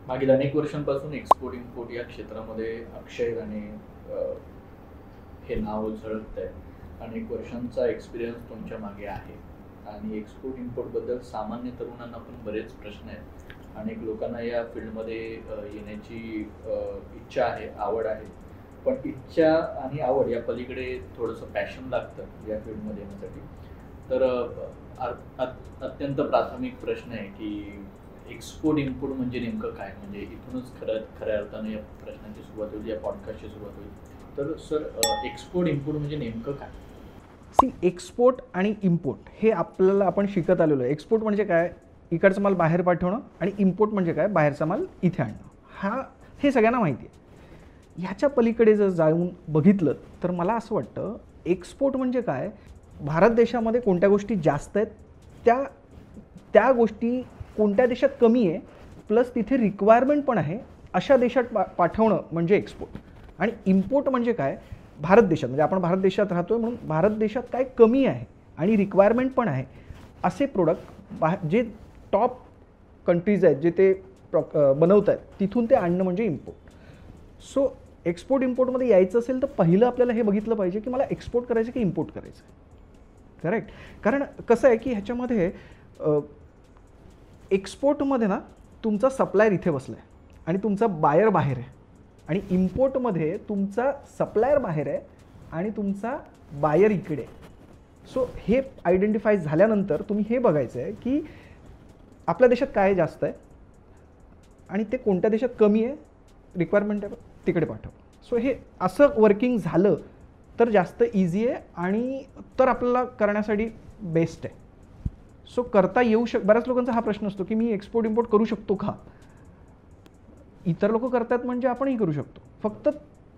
मागील अनेक वर्षांपासून एक्सपोर्ट इम्पोर्ट या क्षेत्रामध्ये अक्षय राणे हे नाव झळकत आहे. अनेक वर्षांचा एक्सपिरियन्स तुमच्या मागे आहे आणि एक्सपोर्ट इम्पोर्टबद्दल सामान्य तरुणांना पण बरेच प्रश्न आहेत. अनेक लोकांना या फील्डमध्ये येण्याची इच्छा आहे, आवड आहे. पण इच्छा आणि आवड या पलीकडे थोडंसं पॅशन लागतं या फील्डमध्ये येण्यासाठी. तर अत्यंत प्राथमिक प्रश्न आहे की एक्सपोर्ट इम्पोर्ट म्हणजे नेमकं काय? म्हणजे इथूनच खऱ्या अर्थानं या प्रश्नाची सुरुवात होईल, या पॉडकास्टची सुरुवात होईल. तर सर, एक्सपोर्ट इम्पोर्ट म्हणजे नेमकं काय? सी, एक्सपोर्ट आणि इम्पोर्ट हे आपण शिकत आलेलो आहे. एक्सपोर्ट म्हणजे काय? इकडचा माल बाहेर पाठवणं. आणि इम्पोर्ट म्हणजे काय? बाहेरचा माल इथे आणणं. हे सगळ्यांना माहिती आहे. ह्याच्या पलीकडे जर जाऊन बघितलं तर मला असं वाटतं एक्सपोर्ट म्हणजे काय? भारत देशामध्ये कोणत्या गोष्टी जास्त आहेत त्या गोष्टी कोणत्या देशात कमी आहे, प्लस तिथे रिक्वायरमेंट पण आहे, अशा देशात पाठवणं म्हणजे एक्सपोर्ट. आणि इम्पोर्ट म्हणजे काय? भारत देशात, म्हणजे आपण भारत देशात राहतोय म्हणून भारत देशात काय कमी आहे आणि रिक्वायरमेंट पण आहे असे प्रोडक्ट जे टॉप कंट्रीज आहेत जे ते बनवत आहेत तिथून ते आणणं म्हणजे इम्पोर्ट. सो एक्सपोर्ट इम्पोर्टमध्ये यायचं असेल तर पहिलं आपल्याला हे बघितलं पाहिजे की मला एक्सपोर्ट करायचं की इम्पोर्ट करायचं. करेक्ट. कारण कसं आहे की ह्याच्यामध्ये एक्सपोर्टमध्ये ना तुमचा सप्लायर इथे बसला आहे आणि तुमचा बायर बाहेर आहे. आणि इम्पोर्टमध्ये तुमचा सप्लायर बाहेर आहे आणि तुमचा बायर इकडे आहे. सो हे आयडेंटिफाय झाल्यानंतर तुम्ही हे बघायचं आहे की आपल्या देशात काय जास्त आहे आणि ते कोणत्या देशात कमी आहे, रिक्वायरमेंट आहे, तिकडे पाठव. सो हे असं वर्किंग झालं तर जास्त इझी आहे आणि तर आपल्याला करण्यासाठी बेस्ट आहे. सो करता येऊ बऱ्याच लोकांचा हा प्रश्न असतो की मी एक्सपोर्ट इम्पोर्ट करू शकतो का? इतर लोक करतात म्हणजे आपणही करू शकतो. फक्त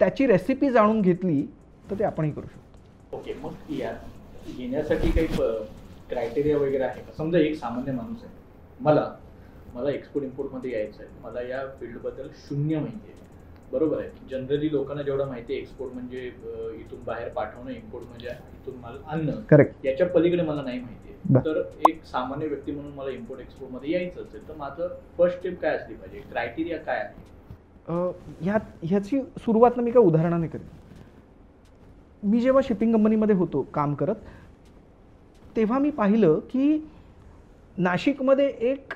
त्याची रेसिपी जाणून घेतली तर ते आपणही करू शकतो. ओके, मग येण्यासाठी काही क्रायटेरिया वगैरे आहे का? समजा एक सामान्य माणूस आहे, मला एक्सपोर्ट इम्पोर्टमध्ये यायचं आहे, मला या फील्डबद्दल शून्य माहिती आहे, बरोबर आहे. जनरली लोकांना जेवढं माहिती आहे एक्सपोर्ट म्हणजे इथून बाहेर पाठवणं, इम्पोर्ट म्हणजे इथून माल आणणं. करेक्ट. याच्या पलीकडे मला नाही माहिती आहे. तर एक सामान्य व्यक्ती म्हणून मला इम्पोर्ट एक्सपोर्टमध्ये यायचं असेल तर माझं फर्स्ट स्टेप काय असली पाहिजे? क्रायटेरिया काय आहे? ह्याची सुरुवात मी काय उदाहरणाने करेन. मी जेव्हा शिपिंग कंपनीमध्ये होतो काम करत, तेव्हा मी पाहिलं की नाशिकमध्ये एक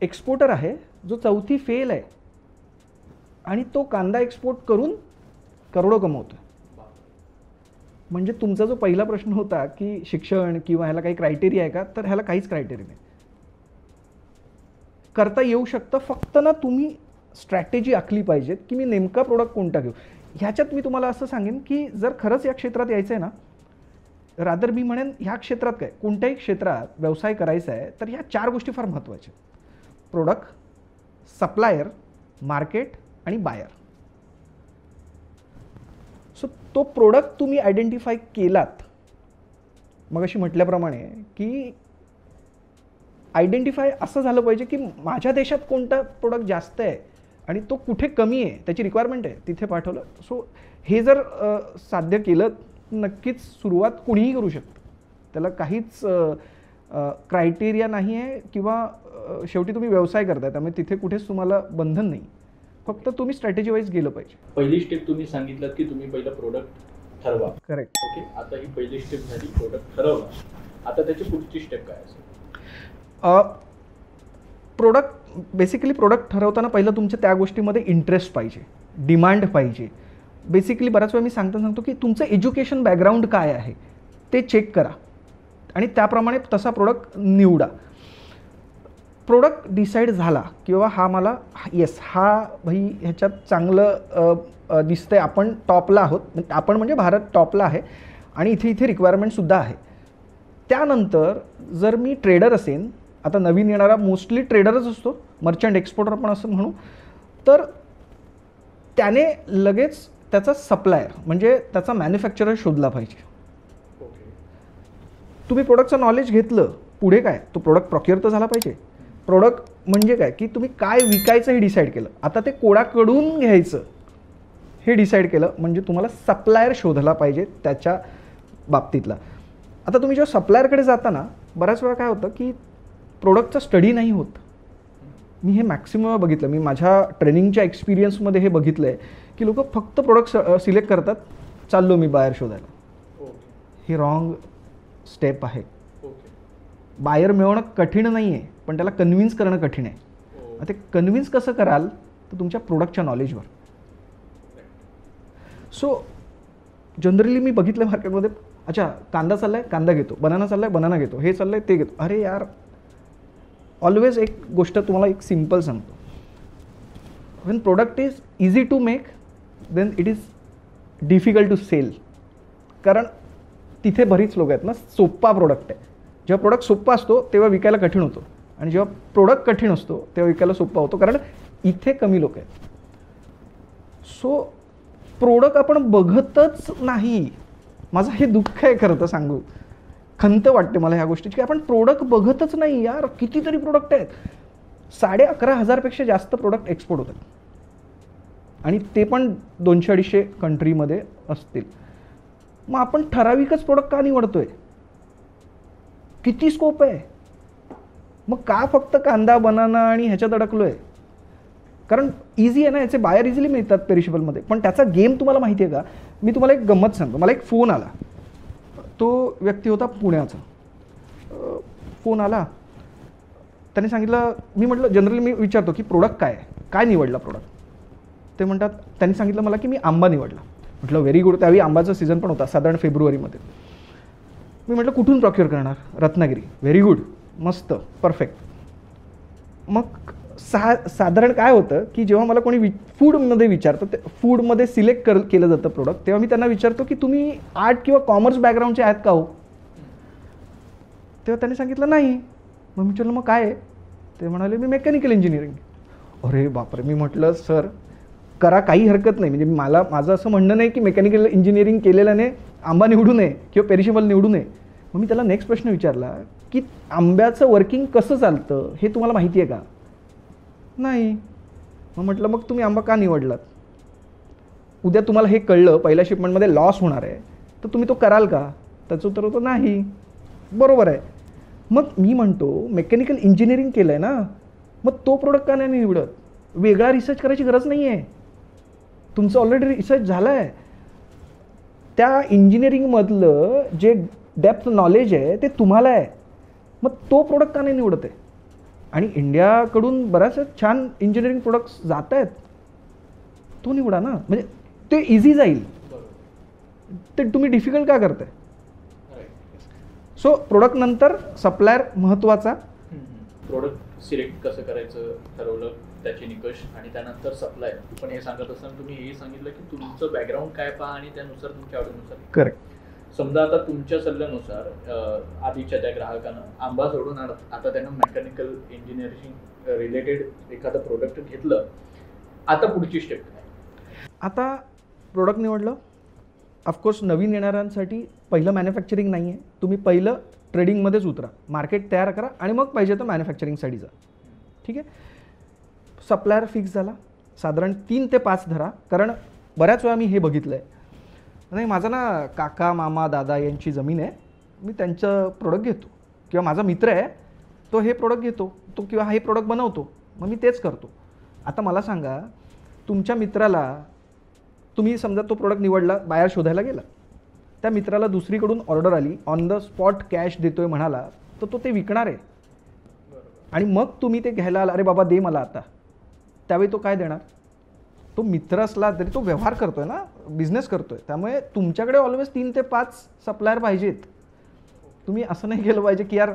एक्सपोर्टर आहे जो 4थी फेल आहे आणि तो कांदा एक्सपोर्ट करून करोडो कमवतो. म्हणजे तुमचा जो पहिला प्रश्न होता की शिक्षण किंवा ह्याला काही क्रायटेरिया आहे का, तर ह्याला काहीच क्रायटेरिया नाही. करता येऊ शकतं, फक्त ना तुम्ही स्ट्रॅटेजी आखली पाहिजेत की मी नेमका प्रोडक्ट कोणता घेऊ. ह्याच्यात मी तुम्हाला असं सांगेन की जर खरंच या क्षेत्रात यायचं आहे ना, रादर मी म्हणेन ह्या क्षेत्रात काय कोणत्याही क्षेत्रात व्यवसाय करायचा आहे तर ह्या 4 गोष्टी फार महत्त्वाच्या. प्रोडक्ट, सप्लायर, मार्केट आणि बायर. सो तो प्रोडक्ट तुम्ही आयडेंटिफाय केलात, मग अशी म्हटल्याप्रमाणे की आयडेंटिफाय असं झालं पाहिजे की माझ्या देशात कोणता प्रोडक्ट जास्त आहे आणि तो कुठे कमी आहे, त्याची रिक्वायरमेंट आहे, तिथे पाठवलं. सो हे जर साध्य केलं नक्कीच सुरुवात कुणीही करू शकतं. त्याला काहीच क्रायटेरिया नाही आहे किंवा शेवटी तुम्ही व्यवसाय करताय त्यामुळे तिथे कुठेच तुम्हाला बंधन नाही. फक्त तुम्ही स्ट्रॅटेजी वाईज गेलं पाहिजे. पहिली स्टेप तुम्ही सांगितलं की तुम्ही पहिलं प्रोडक्ट ठरवा. करेक्ट. ओके, आता ही पहिली स्टेप झाली, प्रोडक्ट ठरवलं. आता त्याची पुढची स्टेप काय असेल? बेसिकली प्रोडक्ट ठरवताना पहिलं तुमच्या त्या गोष्टीमध्ये इंटरेस्ट पाहिजे, डिमांड पाहिजे. बेसिकली बऱ्याच वेळा मी सांगतो की तुमचं एज्युकेशन बॅकग्राऊंड काय आहे ते चेक करा आणि त्याप्रमाणे तसा प्रोडक्ट निवडा. प्रोडक्ट डिसाईड झाला किंवा हा मला हा भाई ह्याच्यात चांगलं दिसतंय, आपण टॉपला आहोत, आपण म्हणजे भारत टॉपला आहे आणि इथे रिक्वायरमेंटसुद्धा आहे. त्यानंतर जर मी ट्रेडर असेन, आता नवीन येणारा मोस्टली ट्रेडरच असतो, मर्चंट एक्सपोर्टर पण असं म्हणू, तर त्याने लगेच त्याचा सप्लायर म्हणजे त्याचा मॅन्युफॅक्चरर शोधला पाहिजे. तुम्ही प्रोडक्टचं नॉलेज घेतलं, पुढे काय, तो प्रोडक्ट प्रोक्युअर तर झाला पाहिजे. प्रोडक्ट म्हणजे काय की तुम्ही काय विकायचं हे डिसाईड केलं, आता ते कोणाकडून घ्यायचं हे डिसाईड केलं, म्हणजे तुम्हाला सप्लायर शोधला पाहिजे त्याच्या बाबतीतला. आता तुम्ही जेव्हा सप्लायरकडे जाता ना, बऱ्याच वेळा काय होतं की प्रोडक्टचा स्टडी नाही होत. मी हे मॅक्सिमम बघितलं, मी माझ्या ट्रेनिंगच्या एक्सपिरियन्समध्ये हे बघितलं आहे की लोक फक्त प्रोडक्ट सिलेक्ट करतात, चाललो मी बायर शोधायला. ही रॉंग स्टेप आहे. बायर मिळवणं कठीण नाही आहे, पण त्याला कन्व्हिन्स करणं कठीण आहे. ते कन्व्हिन्स कसं कराल तर तुमच्या प्रोडक्टच्या नॉलेजवर. सो जनरली मी बघितलं मार्केटमध्ये, अच्छा कांदा चालला आहे कांदा घेतो, बनाना चालला आहे बनाना घेतो, हे चाललं आहे ते घेतो. अरे यार, ऑलवेज एक गोष्ट तुम्हाला एक सिम्पल सांगतो, when product is easy to make then it is difficult to sell. कारण तिथे बरीच लोक आहेत ना, सोप्पा प्रोडक्ट आहे. जेव्हा प्रोडक्ट सोप्पा असतो तेव्हा विकायला कठीण होतो, आणि जेव्हा प्रोडक्ट कठीण असतो तेव्हा विकायला सोप्पा होतो, कारण इथे कमी लोक आहेत. सो प्रोडक्ट आपण बघतच नाही. माझं हे दुःख आहे खरं तर सांगू, खंत वाटते मला ह्या गोष्टीची की आपण प्रोडक्ट बघतच नाही. यार कितीतरी प्रोडक्ट आहेत, 11,500पेक्षा जास्त प्रोडक्ट एक्सपोर्ट होतात, आणि ते पण 200-250 कंट्रीमध्ये असतील. मग आपण ठराविकच प्रोडक्ट का निवडतोय? किती स्कोप आहे? मग का फक्त कांदा बनाना आणि ह्याच्यात अडकलो आहे? कारण इझी आहे ना, याचे बायर इझिली मिळतात पेरिशेबलमध्ये. पण त्याचा गेम तुम्हाला माहिती आहे का? मी तुम्हाला एक गंमत सांगतो. मला एक फोन आला, तो व्यक्ती होता पुण्याचा. फोन आला, त्याने सांगितलं, मी म्हटलं जनरली मी विचारतो की प्रोडक्ट काय निवडला प्रोडक्ट? ते म्हणतात, त्यांनी सांगितलं मला की मी आंबा निवडला. म्हटलं व्हेरी गुड. त्यावेळी आंबाचा सीझन पण होता, साधारण फेब्रुवारीमध्ये. मी म्हटलं कुठून प्रॉक्युअर करणार? रत्नागिरी. व्हेरी गुड, मस्त, परफेक्ट. मग साधारण काय होतं की जेव्हा मला कोणी फूडमध्ये विचारतं, ते फूडमध्ये सिलेक्ट केलं जातं प्रोडक्ट, तेव्हा मी त्यांना विचारतो की तुम्ही आर्ट किंवा कॉमर्स बॅकग्राऊंडचे आहेत का हो? तेव्हा त्यांनी सांगितलं नाही. मग मी विचारलं मग काय आहे? ते म्हणाले मी मेकॅनिकल इंजिनिअरिंग. अरे बापरे. मी म्हटलं सर करा, काही हरकत नाही, म्हणजे माझं असं म्हणणं नाही की मेकॅनिकल इंजिनिअरिंग केलेल्याने आंबा निवडू नये किंवा पेरिशेबल निवडू नये. मग मी त्याला नेक्स्ट प्रश्न विचारला की आंब्याचं वर्किंग कसं चालतं हे तुम्हाला माहिती आहे का? नाही. मग म्हटलं मग तुम्ही आंबा का निवडलात? उद्या तुम्हाला हे कळलं पहिल्या शिपमेंटमध्ये लॉस होणार आहे, तर तुम्ही तो कराल का? त्याचं उत्तर होतं नाही. बरोबर आहे. मग मी म्हणतो मेकॅनिकल इंजिनिअरिंग केलं आहे ना, मग तो प्रोडक्ट का नाही निवडत? वेगळा रिसर्च करायची गरज नाही आहे, तुमचं ऑलरेडी रिसर्च झालं आहे. त्या इंजिनिअरिंगमधलं जे डेप्थ नॉलेज आहे ते तुम्हाला आहे, मग तो प्रोडक्ट का नाही निवडत आहे? आणि इंडियाकडून बऱ्याच छान इंजिनिअरिंग प्रोडक्ट्स जात आहेत, तो निवडा ना, म्हणजे ते इझी जाईल. ते तुम्ही डिफिकल्ट का करताय? सो प्रोडक्ट नंतर सप्लायर महत्त्वाचा. प्रोडक्ट सिलेक्ट कसं करायचं ठरवलं, त्याचे निकष, आणि त्यानंतर सप्लायर. पण हे सांगत असताना तुम्ही हे सांगितलं की तुमचं बॅकग्राऊंड काय पहा आणि त्यानुसार तुमच्या आवडीनुसार. करेक्ट. समजा आता तुमच्या सल्ल्यानुसार आधीच्या त्या ग्राहकानं आंबा सोडून आता त्यानं मेकॅनिकल इंजिनिअरिंग रिलेटेड एखादं प्रोडक्ट घेतलं, आता पुढची स्टेप काय? आता प्रोडक्ट निवडलं. ऑफकोर्स नवीन येणाऱ्यांसाठी पहिलं मॅन्युफॅक्चरिंग नाही आहे, तुम्ही पहिलं ट्रेडिंगमध्येच उतरा, मार्केट तयार करा आणि मग पाहिजे तर मॅन्युफॅक्चरिंगसाठी जा. ठीक आहे. सप्लायर फिक्स झाला, साधारण 3 ते 5 धरा. कारण बऱ्याच वेळा मी हे बघितलं आहे, नाही माझा ना काका मामा दादा यांची जमीन आहे, मी त्यांचं प्रोडक्ट घेतो, किंवा माझा मित्र आहे तो हे प्रोडक्ट घेतो, तो किंवा हे प्रोडक्ट बनवतो, मग मी तेच करतो. आता मला सांगा, तुमच्या मित्राला तुम्ही समजा तो प्रोडक्ट निवडला, बाहेर शोधायला गेला, त्या मित्राला दुसरीकडून ऑर्डर आली, ऑन द स्पॉट कॅश देतोय म्हणाला, तर तो ते विकणार आहे. आणि मग तुम्ही ते घ्यायला आला, अरे बाबा दे मला आता, त्यावेळी तो काय देणार? तो मित्र असला तरी तो व्यवहार करतोय ना, बिझनेस करतोय. त्यामुळे तुमच्याकडे ऑलवेज 3 ते 5 सप्लायर पाहिजेत. तुम्ही असं नाही केलं पाहिजे की यार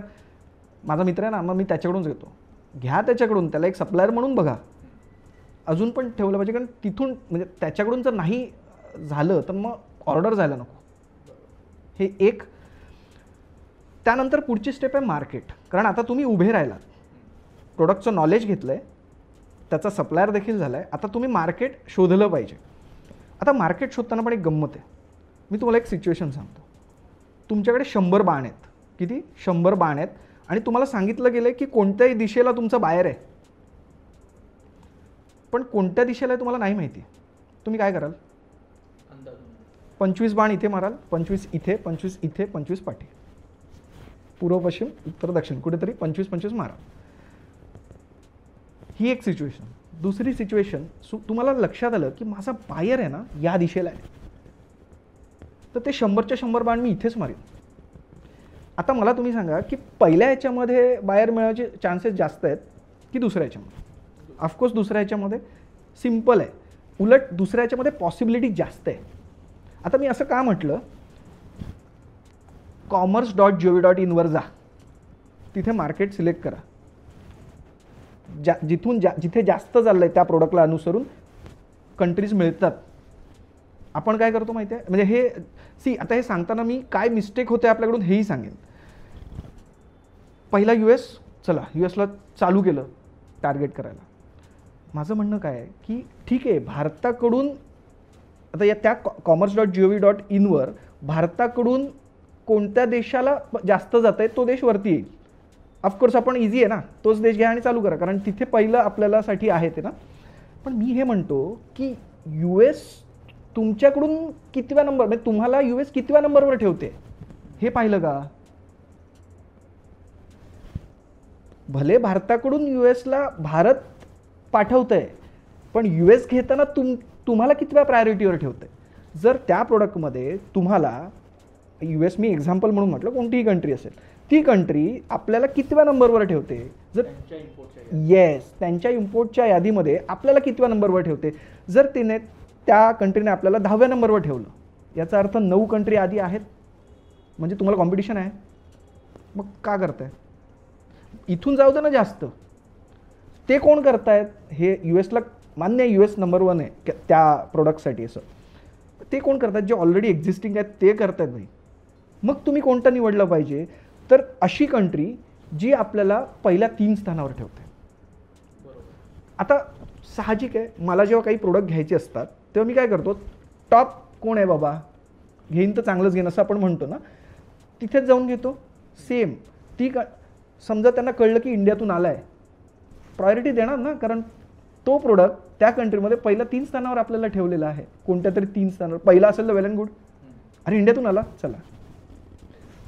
माझा मित्र आहे ना, मग मी त्याच्याकडूनच घेतो. घ्या त्याच्याकडून, त्याला एक सप्लायर म्हणून बघा. अजून पण ठेवलं पाहिजे, कारण तिथून म्हणजे त्याच्याकडून जर नाही झालं तर मग ऑर्डर जायला नको. हे एक. त्यानंतर पुढची स्टेप आहे मार्केट. कारण आता तुम्ही उभे राहिलात, प्रोडक्टचं नॉलेज घेतलं आहे, त्याचा सप्लायर देखील झाला आहे, आता तुम्ही मार्केट शोधलं पाहिजे. आता मार्केट शोधताना पण एक गंमत आहे. मी तुम्हाला एक सिच्युएशन सांगतो. तुमच्याकडे 100 बाण आहेत. किती? 100 बाण आहेत. आणि तुम्हाला सांगितलं गेलं की कोणत्याही दिशेला तुमचं बायर आहे, पण कोणत्या दिशेला आहे तुम्हाला नाही माहिती. तुम्ही काय कराल? 25 बाण इथे माराल, 25 इथे, 25 इथे, 25 पाठी, पूर्व पश्चिम उत्तर दक्षिण, कुठेतरी 25-25 मारा. ही एक सिच्युएशन. दुसरी सिच्युएशन, तुम्हाला लक्षात आलं की माझा बायर आहे ना या दिशेला आहे, तर ते 100च्या 100 बाण मी इथेच मारेन. आता मला तुम्ही सांगा की पहिल्या ह्याच्यामध्ये बायर मिळायचे चान्सेस जास्त आहेत की दुसऱ्या ह्याच्यामध्ये? ऑफकोर्स दुसऱ्या ह्याच्यामध्ये. सिम्पल आहे. उलट दुसऱ्या ह्याच्यामध्ये पॉसिबिलिटी जास्त आहे. आता मी असं का म्हटलं, commerce.gov.in वर जा, तिथे मार्केट सिलेक्ट करा. जिथे जास्त चाललं आहे त्या प्रोडक्टला अनुसरून कंट्रीज मिळतात. आपण काय करतो माहिती आहे, म्हणजे हे आता हे सांगताना मी काय मिस्टेक होते आपल्याकडून हेही सांगेन. पहिला US, चला US ला चालू केलं टार्गेट करायला. माझं म्हणणं काय आहे की ठीक आहे, भारताकडून आता या त्या commerce.gov.in वर भारताकडून कोणत्या देशाला जास्त जात आहे तो देश वरती येईल. ऑफकोर्स आपण इझी आहे ना, तोच देश घ्या आणि चालू करा, कारण तिथे पहिलं आपल्यालासाठी आहे ते ना. पण मी हे म्हणतो की US तुमच्याकडून कितव्या नंबर, म्हणजे तुम्हाला US कितव्या नंबरवर ठेवते हे पाहिलं का? भले भारताकडून US ला भारत पाठवतंय, पण US घेताना तुम्हाला कितव्या प्रायोरिटीवर ठेवतंय? जर त्या प्रोडक्टमध्ये तुम्हाला US, मी एक्झाम्पल म्हणून म्हटलं, कोणतीही कंट्री असेल, ती कंट्री आपल्याला कितव्या नंबरवर ठेवते? जर त्यांच्या इम्पोर्टच्या यादीमध्ये आपल्याला कितव्या नंबरवर ठेवते? जर तिने त्या कंट्रीने आपल्याला 10व्या नंबरवर ठेवलं, याचा अर्थ 9 कंट्री आधी आहेत, म्हणजे तुम्हाला कॉम्पिटिशन आहे. मग का करताय? इथून जाऊ दे ना जास्त. ते कोण करतायत? हे US ला मान्य आहे, US नंबर 1 आहे त्या प्रोडक्टसाठी. असं ते कोण करतात? जे ऑलरेडी एक्झिस्टिंग आहेत ते करतात भाई. मग तुम्ही कोणतं निवडलं पाहिजे? तर अशी कंट्री जी आपल्याला पहिल्या 3 स्थानावर ठेवते. आता साहजिक आहे, मला जेव्हा काही प्रोडक्ट घ्यायचे असतात तेव्हा मी काय करतो, टॉप कोण आहे बाबा, घेईन तर चांगलंच घेईन असं आपण म्हणतो ना, तिथेच जाऊन घेतो. सेम समजा त्यांना कळलं की इंडियातून आला आहे, प्रायोरिटी देणार ना, कारण तो प्रोडक्ट त्या कंट्रीमध्ये पहिल्या 3 स्थानावर आपल्याला ठेवलेला आहे. कोणत्या तरी 3 स्थानावर पहिला असेल तर वेल अँड गुड. अरे इंडियातून आला, चला.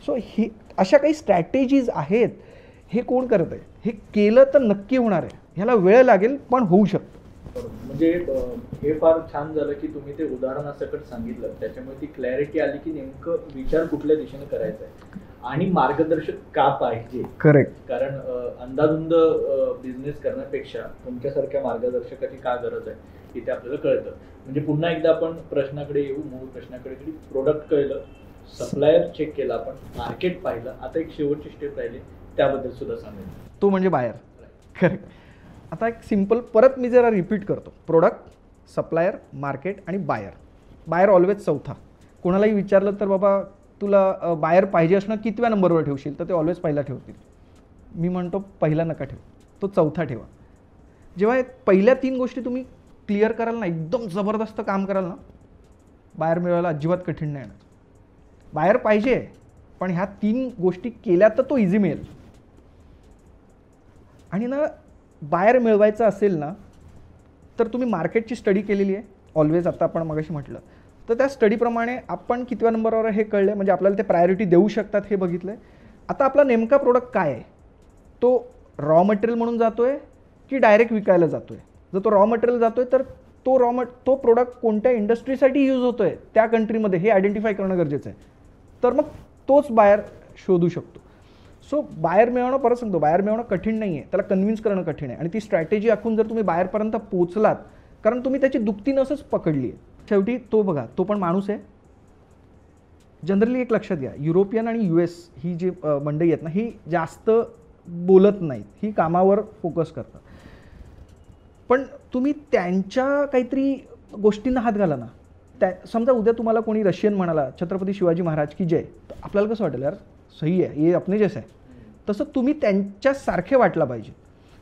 सो ही अशा काही स्ट्रॅटेजीज आहेत. हे कोण करत आहे? हे केलं तर नक्की होणार आहे. ह्याला वेळ लागेल, पण होऊ शकतं. म्हणजे हे फार छान झालं की तुम्ही ते उदाहरणासकट सांगितलं, त्याच्यामुळे ती क्लॅरिटी आली की नेमकं विचार कुठल्या दिशेने करायचा आहे आणि मार्गदर्शक का पाहिजे. करेक्ट. कारण अंदाधुंद बिझनेस करण्यापेक्षा तुमच्यासारख्या मार्गदर्शकाची का गरज आहे इथे आपल्याला कळतं. म्हणजे पुन्हा एकदा आपण प्रश्नाकडे येऊ, मूळ प्रश्नाकडे, की प्रोडक्ट कळलं, सप्लायर चेक केला, आपण मार्केट पाहिलं, आता एक शेवटची स्टेप राहिली त्याबद्दल सुद्धा सांगेल, तो म्हणजे बायर. करेक्ट. आता एक सिम्पल परत मी जरा रिपीट करतो. प्रोडक्ट, सप्लायर, मार्केट आणि बायर. बायर ऑलवेज चौथा. कोणालाही विचारलं तर बाबा तुला बायर पाहिजे असणं कितव्या नंबरवर ठेवशील, तर ते ऑलवेज पहिला ठेवतील. मी म्हणतो पहिला नका ठेवू, तो चौथा ठेवा. जेव्हा पहिल्या 3 गोष्टी तुम्ही क्लिअर कराल ना, एकदम जबरदस्त काम कराल ना, बायर मिळवायला अजिबात कठीण नाही येणार. बायर पाहिजे, पण ह्या 3 गोष्टी केल्या तर तो इझी मिळेल. आणि ना बायर मिळवायचं असेल ना, तर तुम्ही मार्केटची स्टडी केलेली आहे ऑलवेज. आता आपण मगाशी म्हटलं, तर त्या स्टडीप्रमाणे आपण कितव्या नंबरवर हे कळलं, म्हणजे आपल्याला ते प्रायोरिटी देऊ शकतात हे बघितलं आहे. आता आपला नेमका प्रोडक्ट काय आहे? तो रॉ मटेरियल म्हणून जातो आहे की डायरेक्ट विकायला जातो आहे? जर तो रॉ मटेरियल जातो आहे तर तो प्रोडक्ट कोणत्या इंडस्ट्रीसाठी यूज होतो आहे त्या कंट्रीमध्ये हे आयडेंटिफाय करणं गरजेचं आहे. तर मग तोच बायर शोधू शकतो. सो बायर मिळवणं, परत सांगतो, बायर मिळवणं कठीण नाही आहे, त्याला कन्व्हिन्स करणं कठीण आहे. आणि ती स्ट्रॅटेजी आखून जर तुम्ही बायरपर्यंत पोचलात, कारण तुम्ही त्याची दुखती नसच पकडली आहे. शेवटी तो बघा, तो पण माणूस आहे. जनरली एक लक्षात घ्या, युरोपियन आणि US ही जी मंडळी आहेत ना, ही जास्त बोलत नाहीत, ही कामावर फोकस करतात. पण तुम्ही त्यांच्या काहीतरी गोष्टींना हात घाला ना. समजा उद्या तुम्हाला कोणी रशियन म्हणाला छत्रपती शिवाजी महाराज की जय, तर आपल्याला कसं वाटेल, यार सही आहे, हे अपने जैसे आहे. तसं तुम्ही त्यांच्यासारखे वाटला पाहिजे.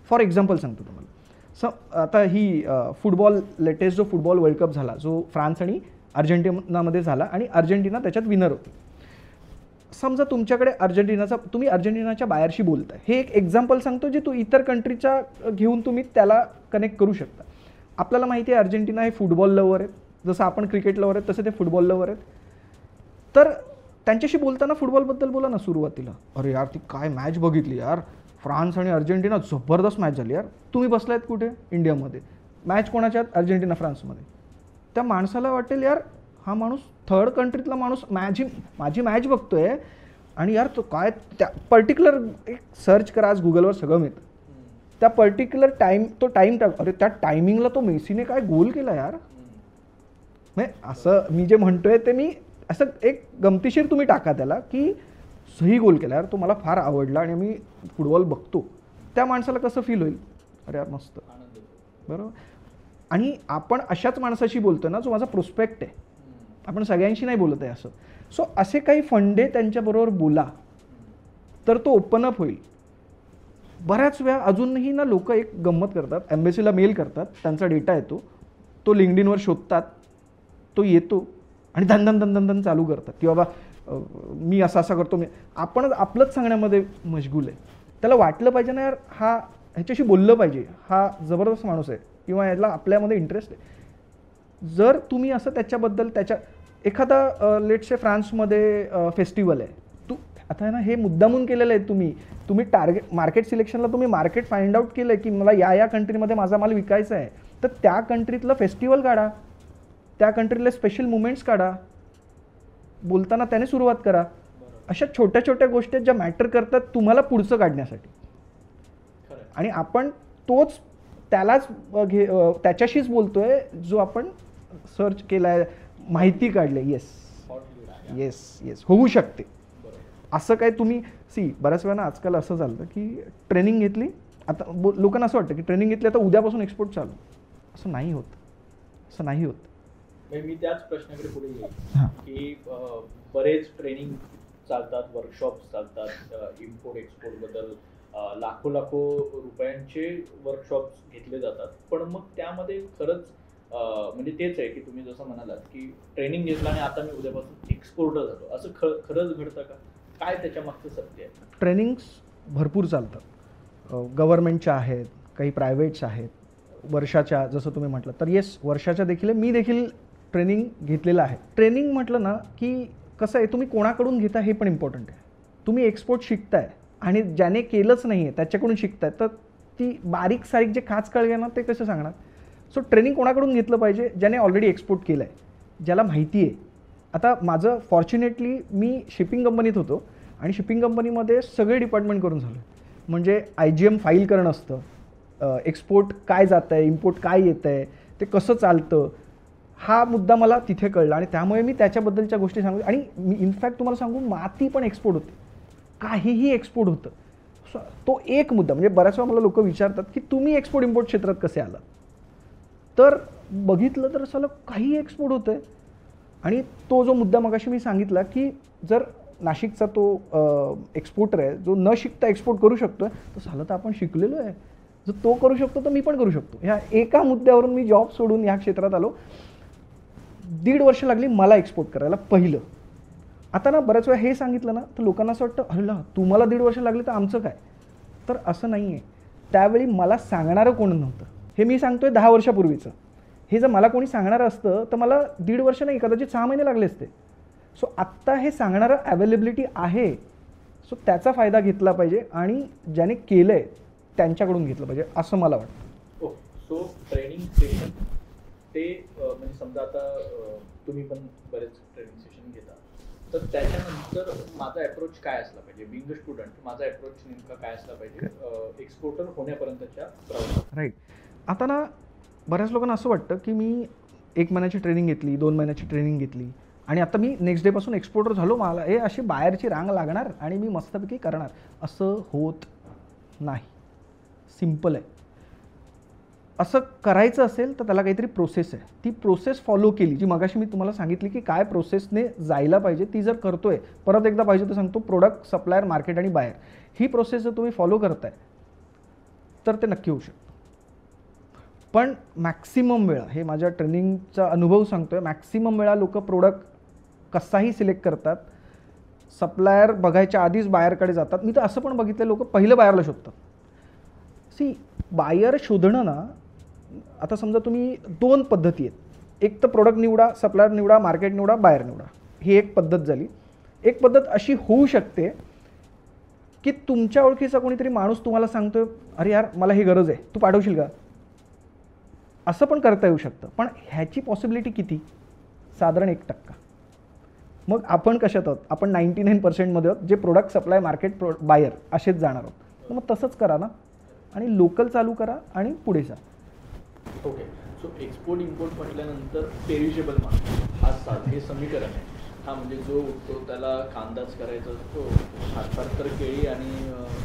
फॉर एक्झाम्पल सांगतो तुम्हाला, आता ही फुटबॉल, लेटेस्ट जो फुटबॉल वर्ल्ड कप झाला, जो फ्रान्स आणि अर्जेंटिनामध्ये झाला, आणि अर्जेंटिना त्याच्यात विनर होती. समजा तुमच्याकडे तुम्ही अर्जेंटिनाच्या बायरशी बोलताय, हे एक एक्झाम्पल सांगतो जे इतर कंट्रीच्या घेऊन तुम्ही त्याला कनेक्ट करू शकता. आपल्याला माहिती आहे अर्जेंटिना हे फुटबॉल लवर आहेत, जसं आपण क्रिकेट लवर आहेत तसे ते फुटबॉल लवर आहेत. तर त्यांच्याशी बोलताना फुटबॉलबद्दल बोला ना सुरुवातीला. अरे यार ती काय मॅच बघितली यार, फ्रान्स आणि अर्जेंटिना जबरदस्त मॅच झाली यार. तुम्ही बसलायत कुठे? इंडियामध्ये. मॅच कोणाच्यात? अर्जेंटिना फ्रान्समध्ये. त्या माणसाला वाटेल यार हा माणूस थर्ड कंट्रीतला माणूस माझी मॅच बघतोय आणि यार तो काय त्या पर्टिक्युलर एक सर्च करा, आज गुगलवर सगळं मिळतं. त्या पर्टिक्युलर तो टाईम अरे त्या टायमिंगला तो मेसीने काय गोल केला यार. म्हणजे असं मी जे म्हणतोय ते मी असं एक गमतीशीर तुम्ही टाका त्याला की सही गोल केला यार, तो मला फार आवडला आणि मी फुटबॉल बघतो. त्या माणसाला कसं फील होईल? अरे यार मस्त, बरोबर. आणि आपण अशाच माणसाशी बोलतोय ना जो माझा प्रोस्पेक्ट आहे. आपण सगळ्यांशी नाही बोलत आहे असं. सो असे काही फंडे त्यांच्याबरोबर बोला तर तो ओपन अप होईल. बऱ्याच वेळा अजूनही ना लोक एक गंमत करतात, एम्बेसीला मेल करतात, त्यांचा डेटा येतो, तो लिंक्डइनवर शोधतात, तो येतो आणि धन चालू करतात की बाबा मी असं करतो. आपण आपलंच सांगण्यामध्ये मशगूल आहे. त्याला वाटलं पाहिजे ना यार हा ह्याच्याशी बोललं पाहिजे, हा जबरदस्त माणूस आहे किंवा याला आपल्यामध्ये इंटरेस्ट आहे. जर तुम्ही असं त्याच्याबद्दल एखादा लेट्स से फ्रान्समध्ये फेस्टिवल आहे, आता आहे ना हे मुद्दामून केलेलं आहे. तुम्ही टार्गेट मार्केट सिलेक्शनला तुम्ही मार्केट फाइंड आउट केलं आहे की मला या कंट्रीमध्ये माझा माल विकायचा आहे, तर त्या कंट्रीतलं फेस्टिवल काढा, त्या कंट्रीतले स्पेशल मुवमेंट्स काढा, बोलताना त्याने सुरुवात करा. अशा छोट्या छोट्या गोष्टी ज्या मॅटर करतात तुम्हाला पुढचं काढण्यासाठी. आणि आपण त्याच्याशीच बोलतोय जो आपण सर्च केलाय, माहिती काढली. येस होऊ शकते असं काय. तुम्ही बऱ्याच वेळा आजकाल असं झालं की ट्रेनिंग घेतली, आता लोकांना असं वाटतं की ट्रेनिंग घेतली आता उद्यापासून एक्सपोर्ट चालू. असं नाही होत. मी त्याच प्रश्नाकडे पुढे येईल की बरेच ट्रेनिंग चालतात, वर्कशॉप्स चालतात, इम्पोर्ट एक्सपोर्ट बद्दल लाखो रुपयांचे वर्कशॉप्स घेतले जातात. पण मग त्यामध्ये खरंच म्हणजे तेच आहे की तुम्ही जसं म्हणालात की ट्रेनिंग घेतलं आणि आता मी उद्यापासून एक्सपोर्टर झालो, असं खरंच घडतं का? काय त्याच्या मागचं सत्य आहे? ट्रेनिंग्स भरपूर चालतात. गव्हर्नमेंटच्या आहेत, काही प्रायव्हेट्स आहेत, वर्षाच्या जसं तुम्ही म्हटलं तर येस वर्षाच्या देखील मी देखील ट्रेनिंग घेतलेलं आहे. ट्रेनिंग म्हटलं ना की कसं आहे, तुम्ही कोणाकडून घेता हे पण इम्पॉर्टंट आहे. तुम्ही एक्सपोर्ट शिकताय आणि ज्याने केलंच नाही आहे त्याच्याकडून शिकताय, तर ती बारीक सारीक जे खाच कळगे ना ते कसं सांगणार. सो ट्रेनिंग कोणाकडून घेतलं पाहिजे? ज्याने ऑलरेडी एक्सपोर्ट केलं आहे, ज्याला माहिती आहे. आता माझं फॉर्च्युनेटली मी शिपिंग कंपनीत होतो आणि शिपिंग कंपनीमध्ये सगळे डिपार्टमेंट करून झालं. म्हणजे IGM फाईल करणं असतं, एक्सपोर्ट काय जातं आहे, इम्पोर्ट काय येतं आहे, ते कसं चालतं, हा मुद्दा मला तिथे कळला आणि त्यामुळे मी त्याच्याबद्दलच्या गोष्टी सांगू. आणि मी इनफॅक्ट तुम्हाला सांगू, माती पण एक्सपोर्ट होते, काहीही एक्सपोर्ट होतं. सो तो एक मुद्दा. म्हणजे बऱ्याच वेळा मला लोक विचारतात की तुम्ही एक्सपोर्ट इम्पोर्ट क्षेत्रात कसे आलात, तर बघितलं तर असं काही एक्सपोर्ट होतं आहे. आणि तो जो मुद्दा मगाशी मी सांगितला की जर नाशिकचा तो एक्सपोर्टर आहे जो न शिकता एक्सपोर्ट करू शकतो आहे, तर झालं तर आपण शिकलेलो आहे. जर तो करू शकतो तर मी पण करू शकतो. ह्या एका मुद्द्यावरून मी जॉब सोडून ह्या क्षेत्रात आलो. 1.5 वर्ष लागली मला एक्सपोर्ट करायला पहिलं. आता ना बऱ्याच वेळा हे सांगितलं ना तर लोकांना असं वाटतं अरे तुम्हाला 1.5 वर्ष लागली तर आमचं काय. तर असं नाही आहे. त्यावेळी मला सांगणारं कोण नव्हतं. हे मी सांगतोय 10 वर्षापूर्वीचं. हे जर मला कोणी सांगणारं असतं तर मला 1.5 वर्ष नाही, कदाचित 6 महिने लागले असते. सो आत्ता हे सांगणारं अवेलेबिलिटी आहे. सो त्याचा फायदा घेतला पाहिजे आणि ज्याने केलं आहे त्यांच्याकडून घेतलं पाहिजे असं मला वाटतं. सो ट्रेनिंग सेशन ते म्हणजे समजा आता तुम्ही पण बरेच ट्रेनिंग सेशन घेता, तर त्याच्यानंतर माझा अप्रोच काय असला पाहिजे? बिंग स्टुडंट माझा अप्रोच नेमका काय असला पाहिजे एक्सपोर्टर होण्यापर्यंतच्या प्रवासात? राईट. आता ना बऱ्याच लोकांना असं वाटतं की मी 1 महिन्याची ट्रेनिंग घेतली, 2 महिन्याची ट्रेनिंग घेतली आणि आता मी नेक्स्ट डेपासून एक्सपोर्टर झालो, मला हे अशी बाहेरची रांग लागणार आणि मी मस्तपैकी करणार. असं होत नाही. सिम्पल आहे. असं करायचं असेल तर त्याला काहीतरी प्रोसेस आहे. ती प्रोसेस फॉलो केली, जी मगाशी मी तुम्हाला सांगितली की काय प्रोसेसने जायला पाहिजे, ती जर करतोय, परत एकदा पाहिजे तर सांगतो, प्रोडक्ट, सप्लायर, मार्केट आणि बायर, ही प्रोसेस जर तुम्ही फॉलो करताय तर ते नक्की होऊ शकतं. पण मॅक्सिमम वेळा, हे माझ्या ट्रेनिंगचा अनुभव सांगतोय, मॅक्सिमम वेळा लोक प्रोडक्ट कसाही सिलेक्ट करतात, सप्लायर बघायच्या आधीच बायरकडे जातात. मी तर असं पण बघितलं लोक पहिलं बायरला शोधतात. बायर शोधणं ना, आता समजा तुम्ही 2 पद्धती आहेत. एक तर प्रोडक्ट निवडा, सप्लायर निवडा, मार्केट निवडा, बायर निवडा, ही एक पद्धत झाली. एक पद्धत अशी होऊ शकते की तुमच्या ओळखीचा कोणीतरी माणूस तुम्हाला सांगतोय अरे यार मला ही गरज आहे, तू पाठवशील का, असं पण करता येऊ शकतं. पण ह्याची पॉसिबिलिटी किती, साधारण 1%. मग आपण कशात आहोत, आपण 99% आहोत जे प्रोडक्ट सप्लाय मार्केट बायर असेच जाणार आहोत. मग तसंच करा ना, आणि लोकल चालू करा आणि पुढे जा. ओके. सो एक्सपोर्ट इम्पोर्ट म्हटल्यानंतर पेरिशेबल माल हे समीकरण आहे. हा म्हणजे जो उठतो त्याला कांदाच करायचा असतो, फार तर केळी आणि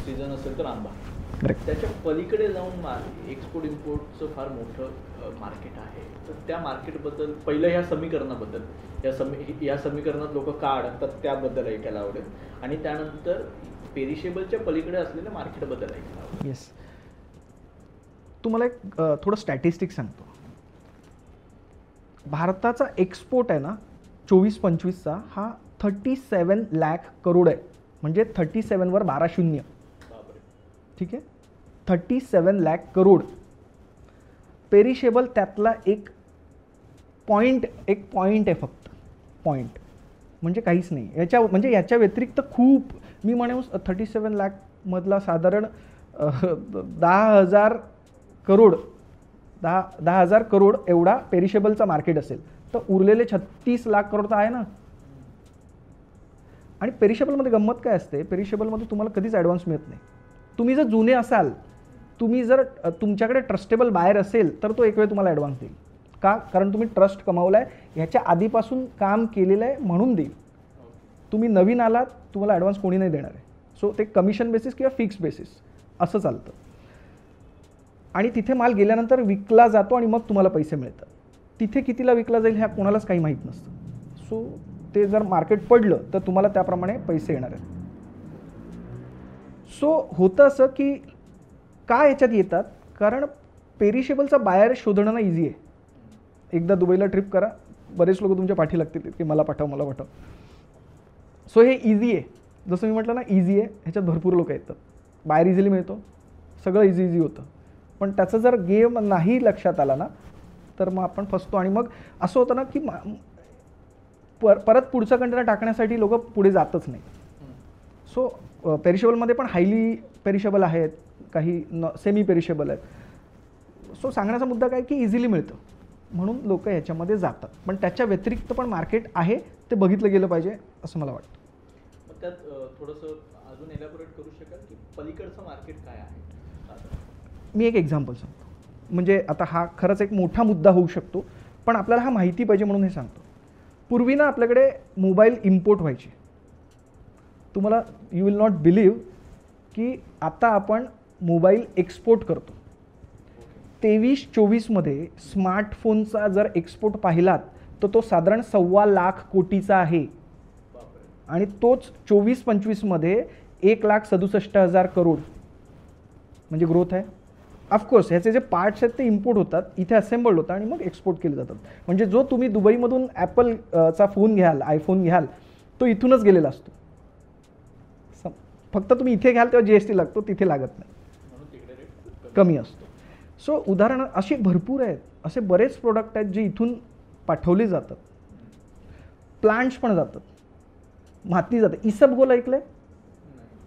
सीझन असेल तर आंबा. त्याच्या पलीकडे जाऊन एक्सपोर्ट इम्पोर्टचं फार मोठं मार्केट आहे. तर त्या मार्केटबद्दल पहिलं ह्या समीकरणाबद्दल या समीकरणात लोक का अडकतात त्याबद्दल ऐकायला आवडेल, आणि त्यानंतर पेरिशेबलच्या पलीकडे असलेल्या मार्केटबद्दल ऐकायला आवडेल. येस, तुम्हाला एक थोडं स्टॅटिस्टिक सांगतो. भारताचा एक्सपोर्ट आहे ना 24-25चा हा 37 लाख करोड आहे. म्हणजे 37 वर 12 शून्य. ठीक आहे, 37 लाख करोड. पेरिशेबल त्यातला एक पॉईंट आहे फक्त. पॉईंट म्हणजे काहीच नाही. म्हणजे याच्या व्यतिरिक्त खूप, मी म्हणेन 37 लाख मधला साधारण 10,000 करोड 10,000 करोड एवढा पेरिशेबलचा मार्केट असेल, तर उरलेले 36 लाख करोड तर आहे ना. आणि पेरिशेबलमध्ये गंमत काय असते, पेरिशेबलमध्ये तुम्हाला कधीच ॲडव्हान्स मिळत नाही. तुम्ही जर जुने असाल, तुम्ही जर तुमच्याकडे ट्रस्टेबल बायर असेल तर तो एक वेळ तुम्हाला ॲडव्हान्स देईल. का, कारण तुम्ही ट्रस्ट कमावला आहे, ह्याच्या आधीपासून काम केलेलं आहे म्हणून देईल. तुम्ही नवीन आलात, तुम्हाला ॲडव्हान्स कोणी नाही देणार आहे. सो ते कमिशन बेसिस किंवा फिक्स बेसिस असं चालतं. आणि तिथे माल गेल्यानंतर विकला जातो आणि मग तुम्हाला पैसे मिळतात. तिथे कितीला विकला जाईल ह्या कोणालाच काही माहीत नसतं. सो ते जर मार्केट पडलं तर तुम्हाला त्याप्रमाणे पैसे येणार आहेत. सो होतं असं की का याच्यात येतात, कारण पेरिशेबलचा बायर शोधणं ना इझी आहे. एकदा दुबईला ट्रिप करा, बरेच लोक तुमच्या पाठी लागतील की मला पाठव. सो हे इझी आहे, जसं मी म्हटलं ना इझी आहे, ह्याच्यात भरपूर लोक येतात. बाहेर इझिली मिळतो, सगळं इझी होतं. पण त्याचं जर गेम नाही लक्षात आला ना तर मग आपण फसतो. आणि मग असं होतं ना की परत पुढचा कंटेनर टाकण्यासाठी लोक पुढे जातच नाही. सो पेरिशेबलमध्ये पण हायली पेरिशेबल आहेत, काही सेमी पेरिशेबल आहेत. सो सांगण्याचा मुद्दा काय की इझिली मिळतं म्हणून लोक ह्याच्यामध्ये जातात. पण त्याच्या व्यतिरिक्त पण मार्केट आहे, ते बघितलं गेलं पाहिजे असं मला वाटतं. मग त्यात थोडंसं अजून एलॅबोरेट करू शकाल की पलीकडचं मार्केट काय आहे? मी एक एक्झाम्पल सांगतो. म्हणजे आता हा खरंच एक मोठा मुद्दा होऊ शकतो, पण आपल्याला हा माहिती पाहिजे म्हणून हे सांगतो. पूर्वी ना आपल्याकडे मोबाईल इम्पोर्ट व्हायचे. तुम्हाला यू विल नॉट बिलीव्ह की आता आपण मोबाईल एक्सपोर्ट करतो. 23-24मध्ये स्मार्टफोनचा जर एक्सपोर्ट पाहिलात तर तो साधारण 1.25 लाख कोटीचा आहे. आणि तोच 24-25मध्ये 1,67,000 करोड. म्हणजे ग्रोथ आहे. ऑफकोर्स ह्याचे जे पार्ट्स आहेत ते इम्पोर्ट होतात, इथे असेंबल्ड होतात आणि मग एक्सपोर्ट केले जातात. म्हणजे जो तुम्ही दुबईमधून ॲपलचा फोन घ्याल, आयफोन घ्याल, तो इथूनच गेलेला असतो. फक्त तुम्ही इथे घ्याल तेव्हा GST लागतो, तिथे लागत नाही, कमी असतो. सो उदाहरणं अशी भरपूर आहेत. असे बरेच प्रोडक्ट आहेत जे इथून पाठवले जातात. प्लांट्स पण जातात, माती जाते. इसबगोल ऐकलंय?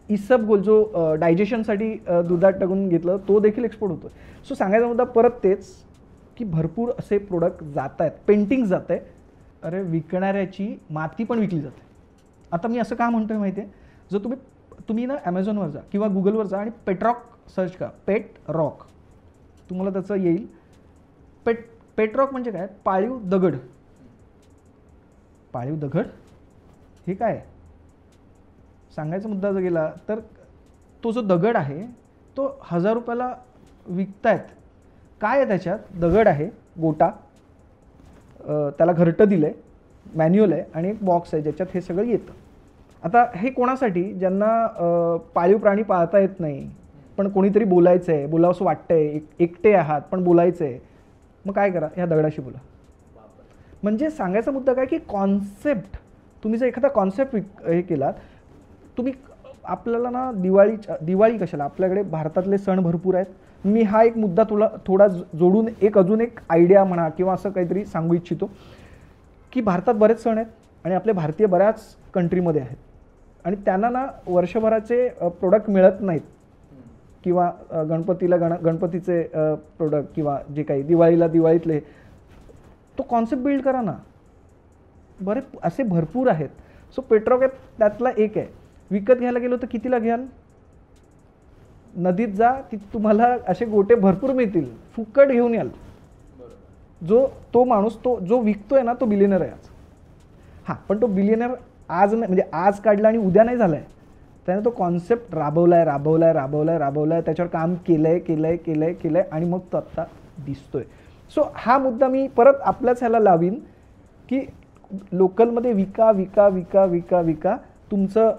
इसबगोल जो डायजेशनसाठी दुधात टाकून घेतलं, तो देखील एक्सपोर्ट होतो. सो सांगायचा मुद्दा परत तेच की भरपूर असे प्रोडक्ट जात आहेत. पेंटिंग जात आहे, अरे विकणाऱ्याची माती पण विकली जाते. आता मी असं का म्हणतोय माहिती आहे, जर तुम्ही ना ॲमेझॉनवर जा किंवा गुगलवर जा आणि पेट्रॉक सर्च करा, पेट रॉक, तुम्हाला त्याचं येईल. पेट्रॉक म्हणजे काय, पाळीव दगड. पाळीव दगड हे काय सांगायचा मुद्दा जर गेला तर तो जो दगड आहे तो 1000 रुपयाला विकतायत. काय आहे त्याच्यात, दगड आहे, गोटा, त्याला घरटं दिलं आहे, मॅन्युअल आहे आणि एक बॉक्स आहे ज्याच्यात हे सगळं येतं. आता हे कोणासाठी, ज्यांना पाळीव प्राणी पाळता येत नाही पण कोणीतरी बोलायचं आहे, बोलावं असं वाटतंय, एकटे आहात पण बोलायचं आहे, मग काय करा, ह्या दगडाशी बोला. म्हणजे सांगायचा मुद्दा काय की कॉन्सेप्ट, तुम्ही जर एखादा कॉन्सेप्ट हे केलात, तुम्ही आपल्याला ना दिवाळी कशाला, आपल्याकडे भारतातले सण भरपूर आहेत. मी हा एक मुद्दा तुला थोडा जोडून अजून एक आयडिया म्हणा किंवा असं काहीतरी सांगू इच्छितो की भारतात बरेच सण आहेत आणि आपले भारतीय बऱ्याच कंट्रीमध्ये आहेत. आणि त्यांना ना वर्षभराचे प्रोडक्ट मिळत नाहीत किंवा गणपतीचे प्रोडक्ट किंवा जे काही दिवाळीतले, तो कॉन्सेप्ट बिल्ड करा ना. बरे असे भरपूर आहेत. सो पेट्रोकॅप त्यातला एक आहे. विकत घ्यायला गेलो तर कितीला घ्याल? नदीत जा, तिथे तुम्हाला असे गोटे भरपूर मिळतील, फुकट घेऊन याल. तो माणूस जो विकतोय ना तो बिलियनर आहे आज. हां, पण तो बिलियनर आज नाही, म्हणजे आज काढला आणि उद्या नाही झालाय. त्याने तो कॉन्सेप्ट राबवलाय, त्याच्यावर काम केलंय आणि मग तो आत्ता दिसतोय. सो हा मुद्दा मी परत आपल्याच ह्याला लावीन की लोकलमध्ये विका तुमचं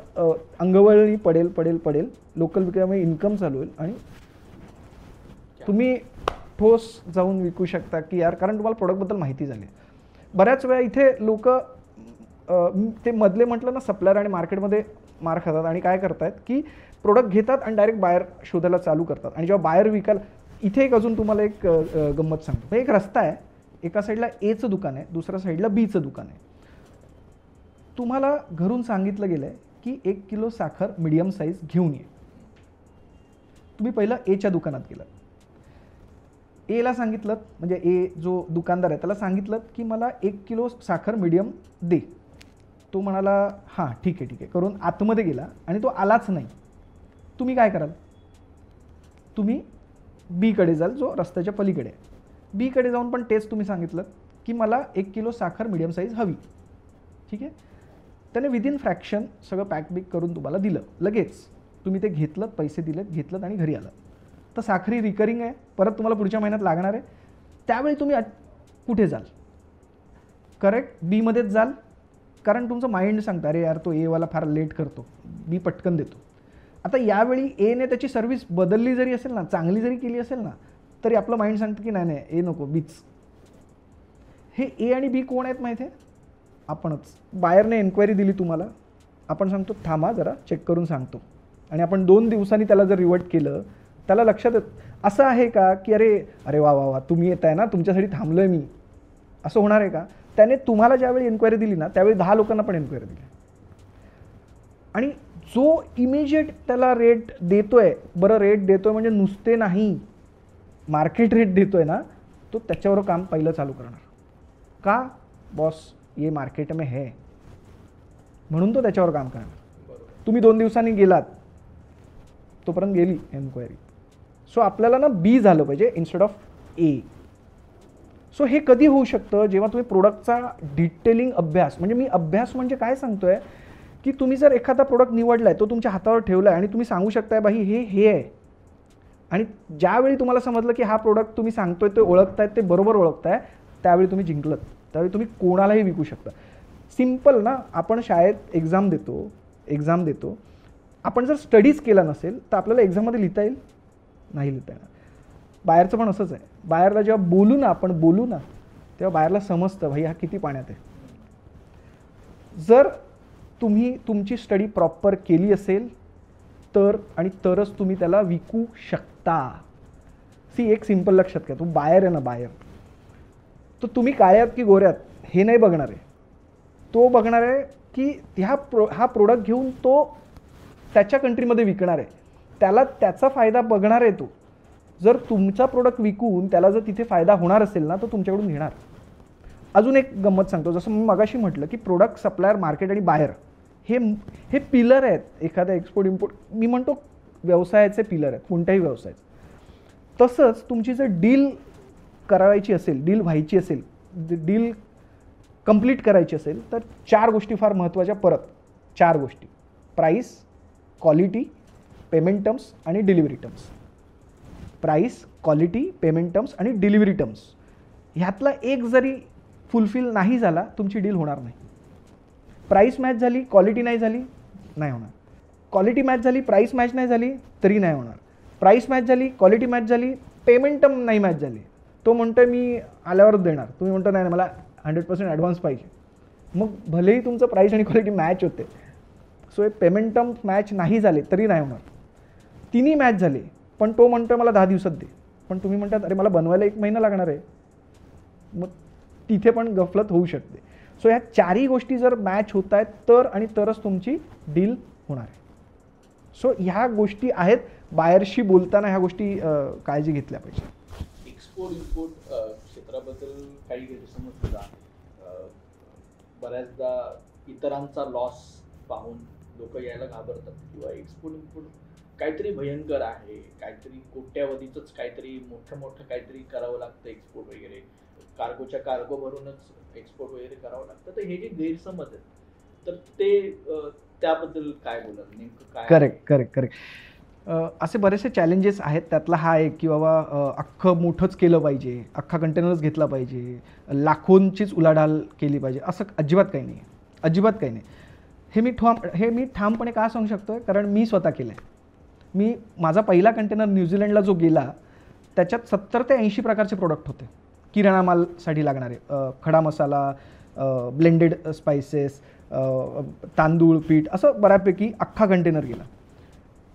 अंगवळणी पडेल. लोकल विकल्यामुळे इन्कम चालू होईल आणि तुम्ही ठोस जाऊन विकू शकता की यार, कारण तुम्हाला प्रोडक्टबद्दल माहिती झाली. बऱ्याच वेळा इथे लोक ते मधले म्हटलं ना, सप्लायर आणि मार्केटमध्ये मार खातात आणि काय करतायत की प्रोडक्ट घेतात आणि डायरेक्ट बायर शोधायला चालू करतात. आणि जेव्हा बायर विकायला, इथे एक अजून तुम्हाला एक गंमत सांगतो. एक रस्ता आहे, एका साईडला एचं दुकान आहे, दुसऱ्या साईडला बीचं दुकान आहे. तुम्हाला घरून सांगितलं गेलं आहे की 1 किलो साखर मीडियम साईज घेऊन ये. तुम्ही पहिलं एच्या दुकानात गेलात, एला सांगितलं, म्हणजे ए जो दुकानदार आहे त्याला सांगितलं की मला 1 किलो साखर मीडियम दे. तो म्हणाला हां ठीक आहे करून आतमध्ये गेला आणि तो आलाच नाही. तुम्ही काय कराल? तुम्ही बीकडे जाल, जो रस्त्याच्या पलीकडे आहे. बीकडे जाऊन पण तेच तुम्ही सांगितलं की मला 1 किलो साखर मीडियम साईज हवी. ठीक आहे, त्याने विदिन फ्रॅक्शन सगळं पॅक करून तुम्हाला दिलं. लगेच तुम्ही ते घेतलं, पैसे घेतलं आणि घरी आलं. तर साखरी रिकरिंग आहे, परत तुम्हाला पुढच्या महिन्यात लागणार आहे. त्यावेळी तुम्ही कुठे जाल? करेक्ट, बीमध्येच जाल. कारण तुमचं माइंड सांगतं अरे यार तो एवाला फार लेट करतो, बी पटकन देतो. आता यावेळी एने त्याची सर्व्हिस बदलली जरी असेल ना, चांगली जरी केली असेल ना, तरी आपलं माइंड सांगतं की नाही ए नको, बीच. हे ए आणि बी कोण आहेत माहिती आहे? आपणच. बायरने एन्क्वायरी दिली तुम्हाला, आपण सांगतो थांबा जरा चेक करून सांगतो, आणि आपण 2 दिवसांनी त्याला जर रिवर्ट केलं, त्याला लक्षात येत असं आहे का की अरे वा तुम्ही येताय ना, तुमच्यासाठी थांबलोय मी, असं होणार आहे का? त्याने तुम्हाला ज्यावेळी एन्क्वायरी दिली ना, त्यावेळी 10 लोकांना पण एन्क्वायरी दिली. आणि जो इमिजिएट त्याला रेट देतोय, बरं रेट देतोय म्हणजे नुसते नाही, मार्केट रेट देतोय ना, तो त्याच्यावर काम पहिलं चालू करणार. का? बॉस ये मार्केट में है, म्हणून तो त्याच्यावर काम करणार. तुम्ही 2 दिवसांनी गेलात, तोपर्यंत गेली एन्क्वायरी. सो आपल्याला ना बी झालं पाहिजे इन्स्टेड ऑफ ए. सो हे कधी होऊ शकतं? जेव्हा तुम्ही प्रोडक्टचा डिटेलिंग अभ्यास, म्हणजे मी अभ्यास म्हणजे काय सांगतोय की तुम्ही जर एखादा प्रोडक्ट निवडलाय, तो तुमच्या हातावर ठेवलाय आणि तुम्ही सांगू शकताय बाई हे आहे, आणि ज्यावेळी तुम्हाला समजलं की हा प्रोडक्ट तुम्ही सांगतोय ते ओळखतायत, ते बरोबर ओळखताय, त्यावेळी तुम्ही जिंकलत. त्यावेळी तुम्ही कोणालाही विकू शकता. सिम्पल ना, आपण शाळेत एक्झाम देतो. आपण जर स्टडीज केला नसेल तर आपल्याला एक्झाममध्ये लिहिता येईल? नाही लिहिता येणार. बाहेरचं पण असंच आहे. बाहेरला जेव्हा आपण बोलू ना तेव्हा बाहेरला समजतं भाई हा किती पाण्यात आहे. जर तुम्ही तुमची स्टडी प्रॉपर केली असेल तरच तुम्ही त्याला विकू शकता. एक सिंपल लक्षात घ्या, तो बायर आहे ना, बायर, तो तुम्ही काळ्यात की गोऱ्यात हे नाही बघणार आहे. तो बघणार आहे की हा प्रोडक्ट घेऊन तो त्याच्या कंट्रीमध्ये विकणार आहे, त्याला त्याचा फायदा बघणार आहे तो. जर तुमचा प्रोडक्ट विकून त्याला जर तिथे फायदा होणार असेल ना, तो तुमच्याकडून घेणार. अजून एक गंमत सांगतो, जसं मी मगाशी म्हटलं की प्रोडक्ट, सप्लायर, मार्केट आणि बायर हे पिलर आहेत एखाद्या एक्सपोर्ट इम्पोर्ट, मी म्हणतो व्यवसायाचे पिलर आहेत कोणत्याही व्यवसायाचे. तसंच तुमची जर डील करायची असेल, डील व्हायची असेल, डील कंप्लीट करायची असेल, तर 4 गोष्टी फार महत्त्वाच्या. परत 4 गोष्टी: प्राईस, क्वालिटी, पेमेंट टर्म्स आणि delivery terms. Price, quality, payment terms आणि डिलिव्हरी टर्म्स, ह्यातला एक जरी फुलफिल नाही झाला, तुमची डील होणार नाही. प्राईस मॅच झाली, क्वालिटी नाही झाली, नाही होणार. क्वालिटी मॅच झाली, प्राईस मॅच नाही झाली, तरी नाही होणार. प्राईस मॅच झाली, क्वालिटी मॅच झाली, पेमेंट टर्म नाही मॅच झाली, तो म्हणतोय मी आल्यावरच देणार, तुम्ही म्हणतो नाही मला 100% ॲडव्हान्स पाहिजे, मग भलेही तुमचं प्राईस आणि क्वालिटी मॅच होते. सो हे पेमेंट टर्म मॅच नाही झाले तरी नाही होणार. तिन्ही मॅच झाले पण तो म्हणतोय मला 10 दिवसात दे, पण तुम्ही म्हणतात अरे मला बनवायला 1 महिना लागणार आहे, मग तिथे पण गफलत होऊ शकते. सो ह्या 4ही गोष्टी जर मॅच होत आहेत तरच तुमची डील होणार आहे. सो ह्या गोष्टी आहेत, बायरशी बोलताना ह्या गोष्टी काळजी घेतल्या पाहिजे. एक्सपोर्ट इम्पोर्ट क्षेत्राबद्दल काही गैरसमज सुद्धा बऱ्याचदा इतरांचा लॉस पाहून लोक यायला घाबरतात, किंवा एक्सपोर्ट इम्पोर्ट काहीतरी भयंकर आहे, काहीतरी कोट्यावधीच काहीतरी मोठं काहीतरी करावं लागतं, एक्सपोर्ट वगैरे कार्गोच्या कार्गो भरूनच एक्सपोर्ट वगैरे करावं लागतं. तर हे जे गैरसमज आहेत तर ते त्याबद्दल काय बोलाल, नेमकं काय? करेक्ट. असे बरेचसे चॅलेंजेस आहेत. त्यातला हा एक की बाबा अख्खं मोठंच केलं पाहिजे, अख्खा कंटेनरच घेतला पाहिजे, लाखोंचीच उलाढाल केली पाहिजे, असं अजिबात काही नाही आहे, अजिबात काही नाही. हे मी ठामपणे का सांगू शकतो आहे, कारण मी स्वतः केलं आहे. माझा पहिला कंटेनर न्यूझीलंडला जो गेला त्याच्यात 70 ते 80 प्रकारचे प्रोडक्ट होते, किराणा मालसाठी लागणारे, खडा मसाला, ब्लेंडेड स्पायसेस, तांदूळ, पीठ, असं बऱ्यापैकी अख्खा कंटेनर गेला.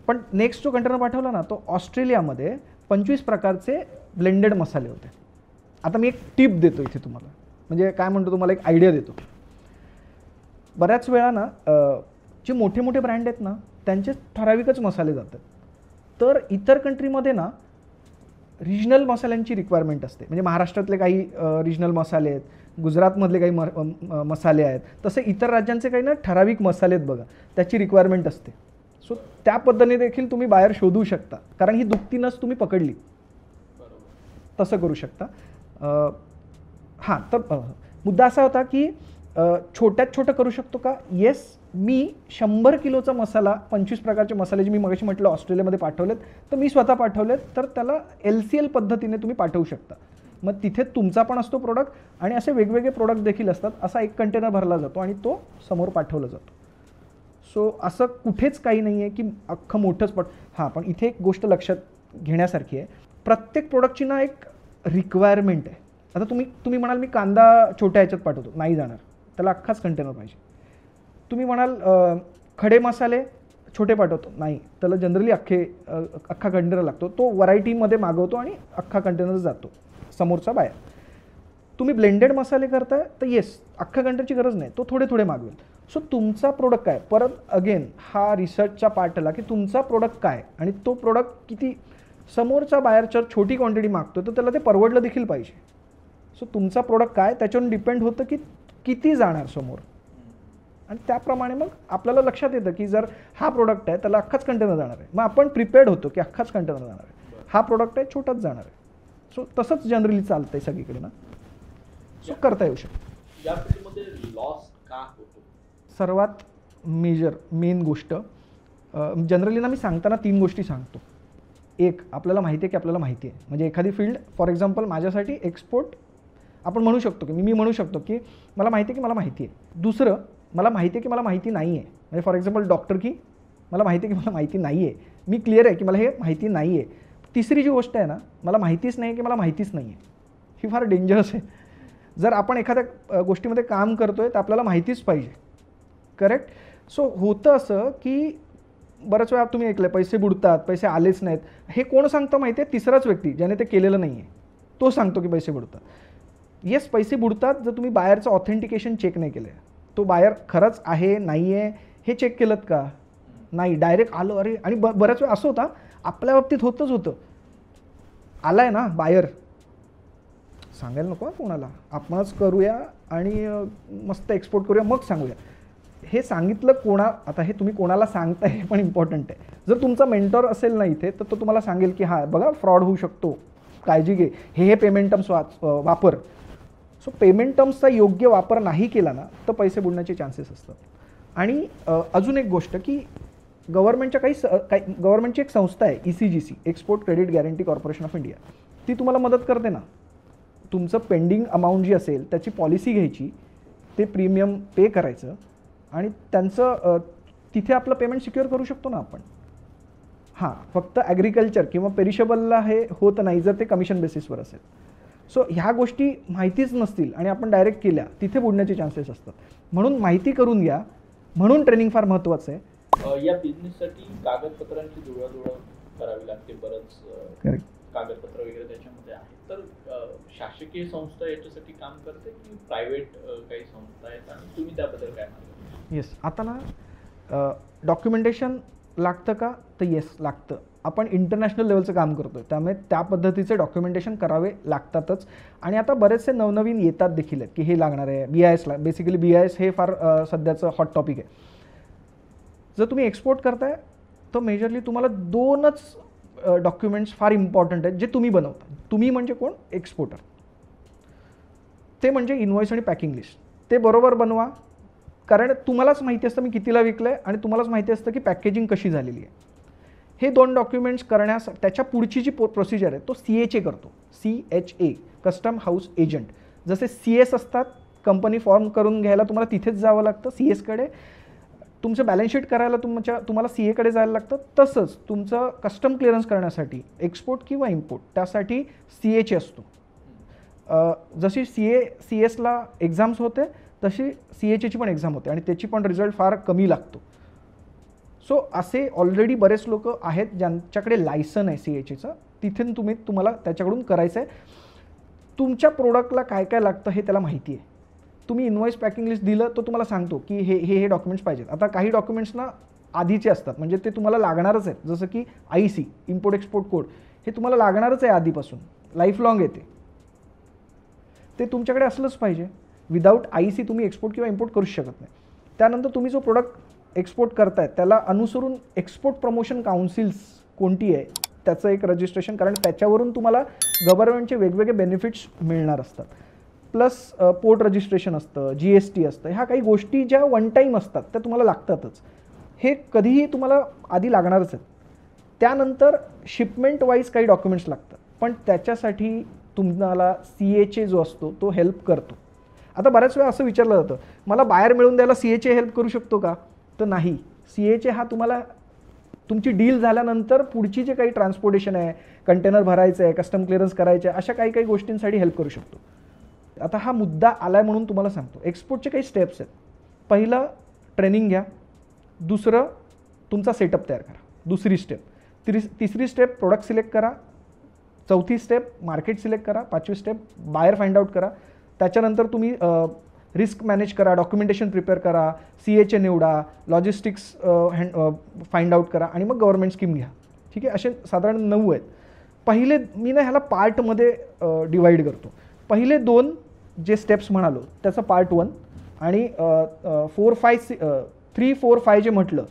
पण नेक्स्ट जो कंटेनर पाठवला ना, तो ऑस्ट्रेलियामध्ये 25 प्रकारचे ब्लेंडेड मसाले होते. आता मी एक टिप देतो इथे तुम्हाला, म्हणजे काय म्हणतो, तुम्हाला एक आयडिया देतो. बऱ्याच वेळा ना जे मोठे मोठे ब्रँड आहेत ना त्यांचे ठराविकच मसाले जातात, तर इतर कंट्रीमध्ये ना रिजनल मसाल्यांची रिक्वायरमेंट असते. म्हणजे महाराष्ट्रातले काही रिजनल मसाले आहेत, गुजरातमधले काही मसाले आहेत, तसे इतर राज्यांचे काही ना ठराविक मसाले आहेत बघा, त्याची रिक्वायरमेंट असते. सो त्या पद्धतीने देखील तुम्ही बाहेर शोधू शकता, कारण ही दुखती नस तुम्ही पकडली, तसं करू शकता. हां, तर मुद्दा असा होता की छोट्यात छोटं करू शकतो का? येस. मी 100 किलोचा मसाला, 25 प्रकारचे मसाले जे मी मगाशी म्हटलं ऑस्ट्रेलियामध्ये पाठवलेत, तर मी स्वतः पाठवलेत, तर त्याला LCL पद्धतीने तुम्ही पाठवू शकता. मग तिथे तुमचा पण असतो प्रोडक्ट आणि असे वेगवेगळे प्रोडक्ट देखील असतात. असा एक कंटेनर भरला जातो आणि तो समोर पाठवला जातो. सो असं कुठेच काही नाही आहे की अख्खं मोठंच हां, पण इथे एक गोष्ट लक्षात घेण्यासारखी आहे. प्रत्येक प्रोडक्टची ना एक रिक्वायरमेंट आहे. आता तुम्ही म्हणाल मी कांदा छोट्या ह्याच्यात पाठवतो, नाही जाणार, त्याला अख्खाच कंटेनर पाहिजे. तुम्ही म्हणाल खडे मसाले छोटे पाठवतो, नाही, त्याला जनरली अख्खा कंटेनर लागतो. तो व्हरायटीमध्ये मागवतो आणि अख्खा कंटेनर जातो समोरचा बाहेर. तुम्ही ब्लेंडेड मसाले करताय तर येस, अख्खा कंटेनरची गरज नाही, तो थोडे थोडे मागवेल. सो तुमचा प्रोडक्ट काय, परत अगेन हा रिसर्चचा पार्ट आला की तुमचा प्रोडक्ट काय आणि तो प्रोडक्ट किती, समोरचा बाहेरच्या छोटी क्वांटिटी मागतो तर त्याला ते परवडलं देखील पाहिजे. सो तुमचा प्रोडक्ट काय त्याच्यावर डिपेंड होतं की किती जाणार समोर, आणि त्याप्रमाणे मग आपल्याला लक्षात येतं की जर हा प्रोडक्ट आहे त्याला अख्खाच कंटेनर जाणार आहे, मग आपण प्रिपेअर्ड होतो की अख्खाच कंटेनर जाणार आहे. हा प्रोडक्ट आहे छोटाच जाणार आहे. सो तसंच जनरली चालतंय सगळीकडे ना. सो करता येऊ शकतो. या फील्डमध्ये लॉस का होतो? सर्वात मेन गोष्ट जनरली ना मी सांगताना 3 गोष्टी सांगतो. एक, आपल्याला माहिती आहे की आपल्याला माहिती आहे. म्हणजे एखादी फील्ड, फॉर एक्झाम्पल माझ्यासाठी एक्सपोर्ट आपण म्हणू शकतो की मी म्हणू शकतो की मला माहिती आहे की मला माहिती आहे. दुसरं, मला माहिती आहे की मला माहिती नाही आहे. म्हणजे फॉर एक्झाम्पल डॉक्टर की मला माहिती आहे की मला माहिती नाही आहे, मी क्लिअर आहे की मला हे माहिती नाही आहे. तिसरी जी गोष्ट आहे ना, मला माहितीच नाही की मला माहितीच नाही आहे, ही फार डेंजरस आहे. जर आपण एखाद्या गोष्टीमध्ये काम करतोय तर आपल्याला माहितीच पाहिजे. करेक्ट. सो होतं असं की बऱ्याच वेळा तुम्ही ऐकलं पैसे बुडतात, पैसे आलेच नाहीत. हे कोण सांगतं माहिती आहे? तिसराच व्यक्ती ज्याने ते केलेलं नाही आहे तो सांगतो की पैसे बुडतात. येस, पैसे बुडतात जर तुम्ही बायरचं ऑथेंटिकेशन चेक नाही केलं आहे. तो बायर खरंच आहे नाही आहे हे चेक केलं का? नाही, डायरेक्ट आलं, अरे. आणि बऱ्याच वेळा असं होतं, आपल्या बाबतीत होतं, आलाय ना बायर, सांगायला नको कोणाला, आपणच करूया आणि मस्त एक्सपोर्ट करूया मग सांगूया. हे सांगितलं आता हे तुम्ही कोणाला सांगताय हे पण इम्पॉर्टंट आहे. जर तुमचा मेंटॉर असेल ना इथे तर तो तुम्हाला सांगेल की हां बघा फ्रॉड होऊ शकतो, काळजी घे, हे पेमेंट टर्म्स वापर. सो पेमेंट टर्म्सचा योग्य वापर नाही केला ना तर पैसे बुडण्याचे चान्सेस असतात. आणि अजून एक गोष्ट की गव्हर्नमेंटची एक संस्था आहे ECGC, export credit guarantee corporation of India. ती तुम्हाला मदत करते ना. तुमचं पेंडिंग अमाऊंट जी असेल त्याची पॉलिसी घ्यायची, ते प्रीमियम पे करायचं आणि त्यांचं तिथे आपलं पेमेंट सिक्युअर करू शकतो ना आपण. हां, फक्त ॲग्रिकल्चर किंवा पेरिशेबलला हे होत नाही जर ते कमिशन बेसिसवर असेल. सो ह्या गोष्टी माहितीच नसतील आणि आपण डायरेक्ट केल्या, तिथे बुडण्याचे चान्सेस असतात. म्हणून माहिती करून घ्या, म्हणून ट्रेनिंग फार महत्त्वाचं आहे. या बिझनेससाठी कागदपत्रांची जुळवाजुळव करावी लागते, बरंच कागदपत्र वगैरे त्याच्यामध्ये आहे. तर शासकीय संस्था याच्यासाठी काम करते की प्रायव्हेट काही संस्था आहेत, आणि तुम्ही त्याबद्दल काय म्हणता? येस, आता ना डॉक्युमेंटेशन लागतं का? तर येस लागतं. आपण इंटरनॅशनल लेवलचं काम करतो आहे, त्यामुळे त्या पद्धतीचे डॉक्युमेंटेशन करावे लागतातच. आणि आता बरेचसे नवनवीन येतात देखील आहेत की हे लागणार आहे. BIS बेसिकली BIS हे फार सध्याचं हॉट टॉपिक आहे. जर तुम्ही एक्सपोर्ट करताय तर मेजरली तुम्हाला 2च डॉक्युमेंट्स फार इम्पॉर्टंट आहेत जे तुम्ही बनवता. तुम्ही म्हणजे कोण? एक्सपोर्टर. ते म्हणजे इनवॉइस आणि पॅकिंग लिस्ट. ते बरोबर बनवा, कारण तुम्हालाच माहिती असतं मी कितीला विकलं आहे आणि तुम्हालाच माहिती असतं की पॅकेजिंग कशी झालेली आहे. हे 2 डॉक्युमेंट्स करण्यास त्याच्या पुढची जी प्रोसिजर आहे तो CHA करतो. CHA custom house agent. जसे CS असतात, कंपनी फॉर्म करून घ्यायला तुम्हाला तिथेच जावं लागतं CSकडे. तुमचं बॅलन्स शीट करायला तुम्हाला CAकडे जायला लागतं. तसंच तुमचं कस्टम क्लिअरन्स करण्यासाठी एक्सपोर्ट किंवा इम्पोर्ट त्यासाठी CHA असतो. जशी CS ला एक्झाम्स होते तशी CHAची पण एक्झाम होते आणि त्याची पण रिझल्ट फार कमी लागतो. सो असे ऑलरेडी बरेच लोक आहेत ज्यांच्याकडे लायसन आहे CHAचं. तिथून तुम्हाला त्याच्याकडून करायचं आहे. तुमच्या प्रोडक्टला काय काय लागतं हे त्याला माहिती आहे. तुम्ही इनवॉइस पॅकिंग लिस्ट दिलं तो तुम्हाला सांगतो की हे डॉक्युमेंट्स पाहिजेत. आता काही डॉक्युमेंट्स ना आधीचे असतात, म्हणजे ते तुम्हाला लागणारच आहेत. जसं की IC इम्पोर्ट एक्सपोर्ट कोड हे तुम्हाला लागणारच आहे आधीपासून, लाईफ लाँग येते. ते तुमच्याकडे असलंच पाहिजे. विदाऊट IC तुम्ही एक्सपोर्ट किंवा इम्पोर्ट करूच शकत नाही. त्यानंतर तुम्ही जो प्रोडक्ट एक्सपोर्ट करताय त्याला अनुसरून एक्सपोर्ट प्रमोशन काउन्सिल्स कोणती आहे त्याचं एक रजिस्ट्रेशन, कारण त्याच्यावरून तुम्हाला गव्हर्नमेंटचे वेगवेगळे बेनिफिट्स मिळणार असतात. प्लस पोर्ट रजिस्ट्रेशन असतं, GST असतं. ह्या काही गोष्टी ज्या वन टाईम असतात त्या तुम्हाला लागतातच. हे कधीही तुम्हाला आधी लागणारच आहेत. त्यानंतर शिपमेंट वाईज काही डॉक्युमेंट्स लागतात, पण त्याच्यासाठी तुम्हाला CHA जो असतो तो हेल्प करतो. आता बऱ्याच वेळा असं विचारलं जातं, मला बायर मिळवून द्यायला CHA हेल्प करू शकतो का? तर नाही. CHA हा तुम्हाला तुमची डील झाल्यानंतर पुढची जे काही ट्रान्सपोर्टेशन आहे, कंटेनर भरायचं आहे, कस्टम क्लिअरन्स करायचे आहे, अशा काही काही गोष्टींसाठी हेल्प करू शकतो. आता हा मुद्दा आलाय म्हणून तुम्हाला सांगतो. एक्सपोर्टचे काही स्टेप्स आहेत. पहिलं ट्रेनिंग घ्या. दुसरं तुमचा सेटअप तयार करा. दुसरी स्टेप. तिसरी स्टेप प्रोडक्ट सिलेक्ट करा. चौथी स्टेप मार्केट सिलेक्ट करा. 5वी स्टेप बायर फाइंड आउट करा. त्याच्यानंतर तुम्ही रिस्क मॅनेज करा, डॉक्युमेंटेशन प्रिपेअर करा, CHA निवडा, लॉजिस्टिक्स फाइंड आउट करा आणि मग गव्हर्नमेंट स्कीम घ्या. ठीक आहे. असे साधारण 9 आहेत. पहिले मी ना ह्याला पार्टमध्ये डिवाईड करतो. पहिले 2 जे स्टेप्स म्हणालो त्याचं पार्ट 1 आणि 3, 4, 5 जे म्हटलं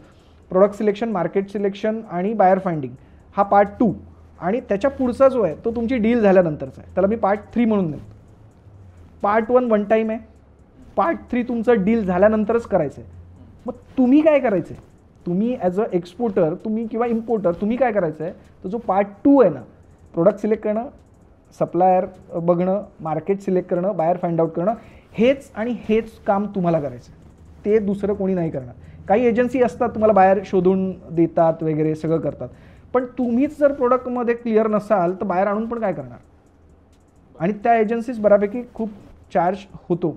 प्रोडक्ट सिलेक्शन, मार्केट सिलेक्शन आणि बायर फाइंडिंग हा पार्ट 2 आणि त्याच्या पुढचा जो आहे तो तुमची डील झाल्यानंतरचा आहे, त्याला मी पार्ट 3 म्हणून देतो. पार्ट 1 वन टाईम आहे. पार्ट 3 तुमचं डील झाल्यानंतरच करायचं आहे. मग तुम्ही काय करायचं आहे? तुम्ही ॲज अ एक्सपोर्टर तुम्ही किंवा इम्पोर्टर तुम्ही काय करायचं आहे? तर जो पार्ट 2 आहे ना, प्रोडक्ट सिलेक्ट करणं, सप्लायर बघणं, मार्केट सिलेक्ट करणं, बायर फाइंड आउट करणं, हेच आणि हेच काम तुम्हाला करायचं आहे. ते दुसरं कोणी नाही करणार. काही एजन्सी असतात तुम्हाला बायर शोधून देतात वगैरे सगळं करतात, पण तुम्हीच जर प्रोडक्टमध्ये क्लिअर नसाल तर बायर आणून पण काय करणार? आणि त्या एजन्सीज बऱ्यापैकी खूप चार्ज होतो